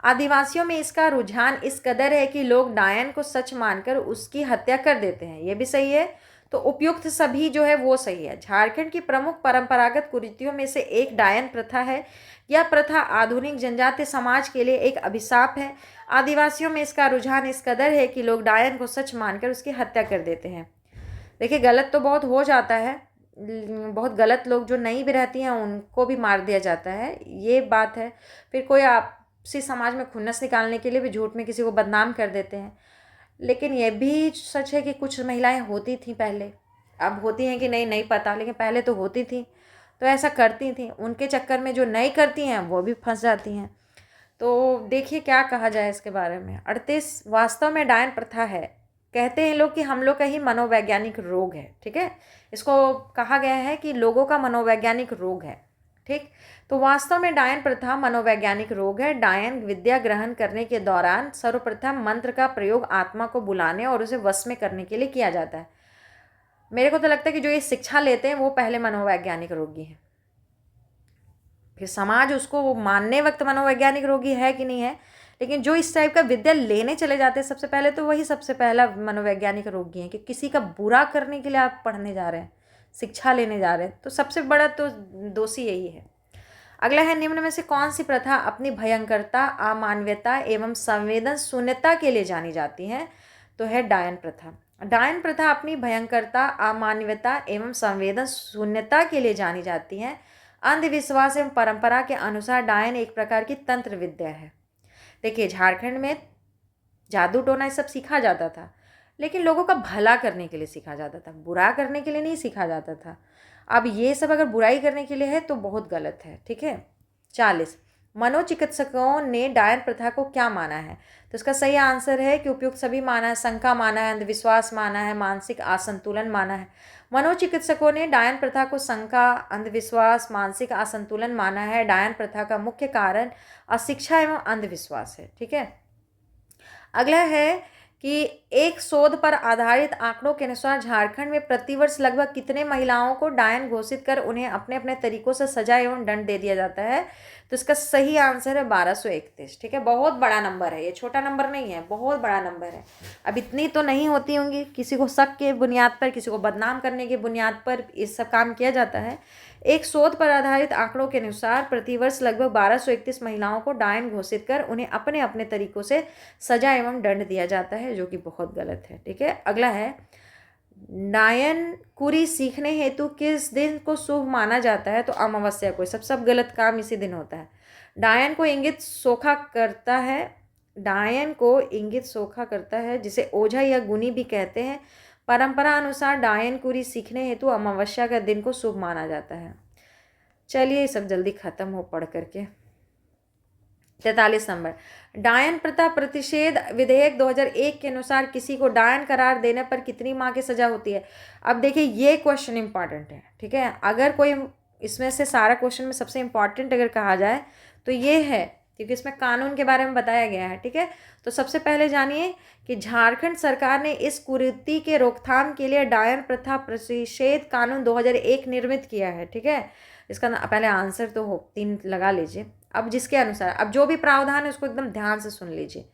आदिवासियों में इसका रुझान इस कदर है कि लोग डायन को सच मानकर उसकी हत्या कर देते हैं, ये भी सही है। तो उपयुक्त सभी जो है वो सही है। झारखंड की प्रमुख परंपरागत कुरीतियों में से एक डायन प्रथा है। यह प्रथा आधुनिक जनजातीय समाज के लिए एक अभिशाप है। आदिवासियों में इसका रुझान इस कदर है कि लोग डायन को सच मानकर उसकी हत्या कर देते हैं। देखिए गलत तो बहुत हो जाता है, बहुत गलत लोग जो नहीं भी रहती हैं उनको भी मार दिया जाता है, ये बात है। फिर कोई आपसी समाज में खुन्नस निकालने के लिए भी झूठ में किसी को बदनाम कर देते हैं। लेकिन ये भी सच है कि कुछ महिलाएं होती थी पहले, अब होती हैं कि नहीं पता, लेकिन पहले तो होती थी, तो ऐसा करती थी। उनके चक्कर में जो नहीं करती हैं वो भी फंस जाती हैं। तो देखिए क्या कहा जाए इसके बारे में। 38, वास्तव में डायन प्रथा है, कहते हैं लोग कि हम लोग का ही मनोवैज्ञानिक रोग है। ठीक है, इसको कहा गया है कि लोगों का मनोवैज्ञानिक रोग है। ठीक, तो वास्तव में डायन प्रथा मनोवैज्ञानिक रोग है। डायन विद्या ग्रहण करने के दौरान सर्वप्रथम मंत्र का प्रयोग आत्मा को बुलाने और उसे वश में करने के लिए किया जाता है। मेरे को तो लगता है कि जो ये शिक्षा लेते हैं वो पहले मनोवैज्ञानिक रोगी हैं, फिर समाज उसको वो मानने वक्त मनोवैज्ञानिक रोगी है कि नहीं है। लेकिन जो इस टाइप का विद्या लेने चले जाते हैं सबसे पहले, तो वही सबसे पहला मनोवैज्ञानिक रोगी हैं कि किसी का बुरा करने के लिए आप पढ़ने जा रहे हैं, शिक्षा लेने जा रहे हैं, तो सबसे बड़ा तो दोषी यही है। अगला है, निम्न में से कौन सी प्रथा अपनी भयंकरता, अमानवीयता एवं संवेदन शून्यता के लिए जानी जाती है। तो है डायन प्रथा। डायन प्रथा अपनी भयंकरता, अमानवीयता एवं संवेदन शून्यता के लिए जानी जाती है। अंधविश्वास एवं परंपरा के अनुसार डायन एक प्रकार की तंत्र विद्या है। देखिए झारखंड में जादू टोना ये सब सीखा जाता था, लेकिन लोगों का भला करने के लिए सीखा जाता था, बुरा करने के लिए नहीं सीखा जाता था। अब ये सब अगर बुराई करने के लिए है तो बहुत गलत है। ठीक है, 40, मनोचिकित्सकों ने डायन प्रथा को क्या माना है? तो इसका सही आंसर है कि उपयुक्त सभी माना है, शंका माना है, अंधविश्वास माना है, मानसिक असंतुलन माना है। मनोचिकित्सकों ने डायन प्रथा को शंका, अंधविश्वास, मानसिक असंतुलन माना है। डायन प्रथा का मुख्य कारण अशिक्षा एवं अंधविश्वास है। ठीक है, अगला है कि एक शोध पर आधारित आंकड़ों के अनुसार झारखंड में प्रतिवर्ष लगभग कितने महिलाओं को डायन घोषित कर उन्हें अपने अपने तरीकों से सजा एवं दंड दे दिया जाता है? तो इसका सही आंसर है 1231। ठीक है, बहुत बड़ा नंबर है, ये छोटा नंबर नहीं है, बहुत बड़ा नंबर है। अब इतनी तो नहीं होती होंगी, किसी को शक के बुनियाद पर, किसी को बदनाम करने के बुनियाद पर इस सब काम किया जाता है। एक शोध पर आधारित आंकड़ों के अनुसार प्रतिवर्ष लगभग 1231 महिलाओं को डायन घोषित कर उन्हें अपने अपने तरीकों से सजा एवं दंड दिया जाता है, जो कि बहुत गलत है। ठीक है, अगला है, डायन कुरी सीखने हेतु किस दिन को शुभ माना जाता है? तो अमावस्या को। सब गलत काम इसी दिन होता है। डायन को इंगित सोखा करता है, डायन को इंगित सोखा करता है, जिसे ओझा या गुनी भी कहते हैं। परंपरा अनुसार डायन कुरी सीखने हेतु अमावस्या का दिन को शुभ माना जाता है। चलिए ये सब जल्दी खत्म हो पढ़ करके। 43 नंबर, डायन प्रथा प्रतिषेध विधेयक 2001 के अनुसार किसी को डायन करार देने पर कितनी माह की सजा होती है? अब देखिए ये क्वेश्चन इंपॉर्टेंट है। ठीक है, अगर कोई इसमें से सारा क्वेश्चन में सबसे इंपॉर्टेंट अगर कहा जाए तो ये है, क्योंकि इसमें कानून के बारे में बताया गया है। ठीक है, तो सबसे पहले जानिए कि झारखंड सरकार ने इस कुरीति के रोकथाम के लिए डायन प्रथा प्रतिषेध कानून 2001 निर्मित किया है। ठीक है, इसका पहले आंसर तो हो 3 लगा लीजिए। अब जिसके अनुसार, अब जो भी प्रावधान है उसको एकदम ध्यान से सुन लीजिए,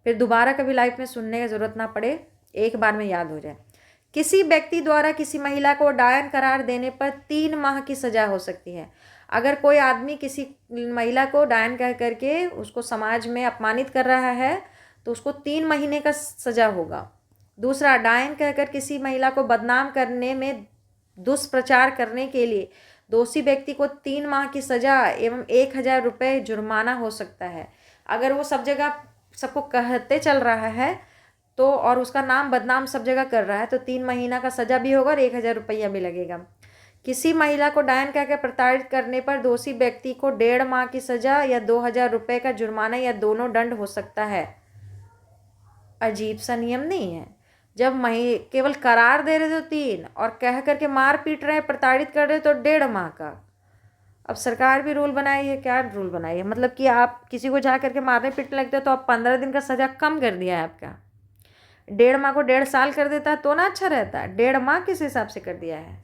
फिर दोबारा कभी लाइफ में सुनने की ज़रूरत ना पड़े, एक बार में याद हो जाए। किसी व्यक्ति द्वारा किसी महिला को डायन करार देने पर 3 माह की सजा हो सकती है। अगर कोई आदमी किसी महिला को डायन कह करके उसको समाज में अपमानित कर रहा है तो उसको 3 महीने का सजा होगा। दूसरा, डायन कहकर किसी महिला को बदनाम करने में दुष्प्रचार करने के लिए दोषी व्यक्ति को 3 माह की सजा एवं 1000 रुपये जुर्माना हो सकता है। अगर वो सब जगह सबको कहते चल रहा है तो, और उसका नाम बदनाम सब जगह कर रहा है, तो 3 महीना का सजा भी होगा और 1000 रुपया भी लगेगा। किसी महिला को डायन कहकर प्रताड़ित करने पर दोषी व्यक्ति को 1.5 माह की सजा या 2000 रुपये का जुर्माना या दोनों दंड हो सकता है। अजीब सा नियम नहीं है? जब केवल करार दे रहे तो 3 और कह करके मार पीट रहे, प्रताड़ित कर रहे तो 1.5 माह का। अब सरकार भी रूल बनाई है, क्या रूल बनाई है? मतलब कि आप किसी को जा करके मारने पीटने लगते हो तो आप 15 दिन का सजा कम कर दिया है आपका। 1.5 माह को 1.5 साल कर देता है तो ना अच्छा रहता है, 1.5 माह किस हिसाब से कर दिया है?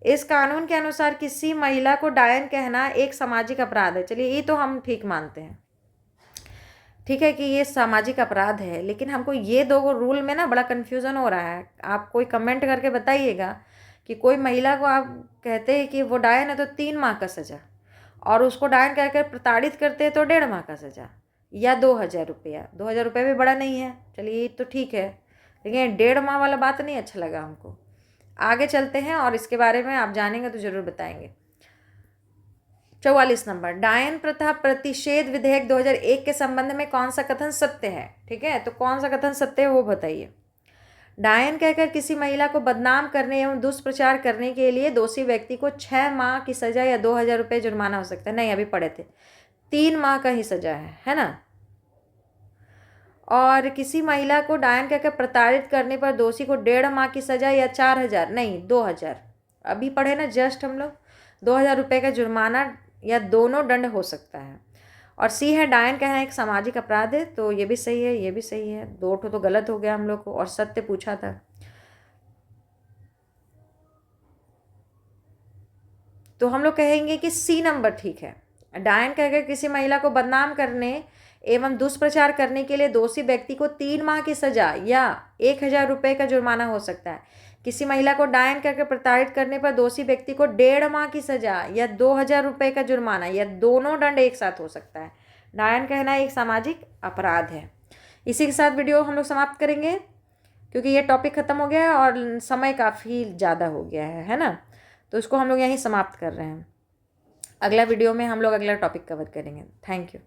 इस कानून के अनुसार किसी महिला को डायन कहना एक सामाजिक अपराध है। चलिए ये तो हम ठीक मानते हैं, ठीक है कि ये सामाजिक अपराध है, लेकिन हमको ये 2 रूल में ना बड़ा कन्फ्यूज़न हो रहा है। आप कोई कमेंट करके बताइएगा कि कोई महिला को आप कहते हैं कि वो डायन है तो 3 माह का सज़ा, और उसको डायन कहकर प्रताड़ित करते हैं तो 1.5 माह का सज़ा या 2000 रुपया। 2000 रुपये भी बड़ा नहीं है, चलिए तो ठीक है, लेकिन 1.5 माह वाला बात नहीं अच्छा लगा हमको। आगे चलते हैं और इसके बारे में आप जानेंगे तो ज़रूर बताएंगे। 44 नंबर, डायन प्रथा प्रतिषेध विधेयक 2001 के संबंध में कौन सा कथन सत्य है? ठीक है, तो कौन सा कथन सत्य है वो बताइए। डायन कहकर किसी महिला को बदनाम करने एवं दुष्प्रचार करने के लिए दोषी व्यक्ति को 6 माह की सजा या 2000 रुपये जुर्माना हो सकता है। नहीं, अभी पढ़े थे, 3 माह का ही सजा है ना। और किसी महिला को डायन कहकर प्रताड़ित करने पर दोषी को 1.5 माह की सजा या 4000, नहीं 2000, अभी पढ़े ना जस्ट हम लोग, 2000 रुपये का जुर्माना या दोनों दंड हो सकता है। और सी है, डायन कहना एक सामाजिक अपराध है, तो ये भी सही है, ये भी सही है। 2 तो गलत हो गया हम लोग को, और सत्य पूछा था। तो हम लोग कहेंगे कि सी नंबर ठीक है। डायन कहकर किसी महिला को बदनाम करने एवं दुष्प्रचार करने के लिए दोषी व्यक्ति को 3 माह की सजा या 1000 रुपये का जुर्माना हो सकता है। किसी महिला को डायन करके प्रताड़ित करने पर दोषी व्यक्ति को 1.5 माह की सजा या 2000 रुपये का जुर्माना या दोनों दंड एक साथ हो सकता है। डायन कहना एक सामाजिक अपराध है। इसी के साथ वीडियो हम लोग समाप्त करेंगे, क्योंकि ये टॉपिक ख़त्म हो गया है और समय काफ़ी ज़्यादा हो गया है ना, तो इसको हम लोग यहीं समाप्त कर रहे हैं। अगला वीडियो में हम लोग अगला टॉपिक कवर करेंगे। Thank you.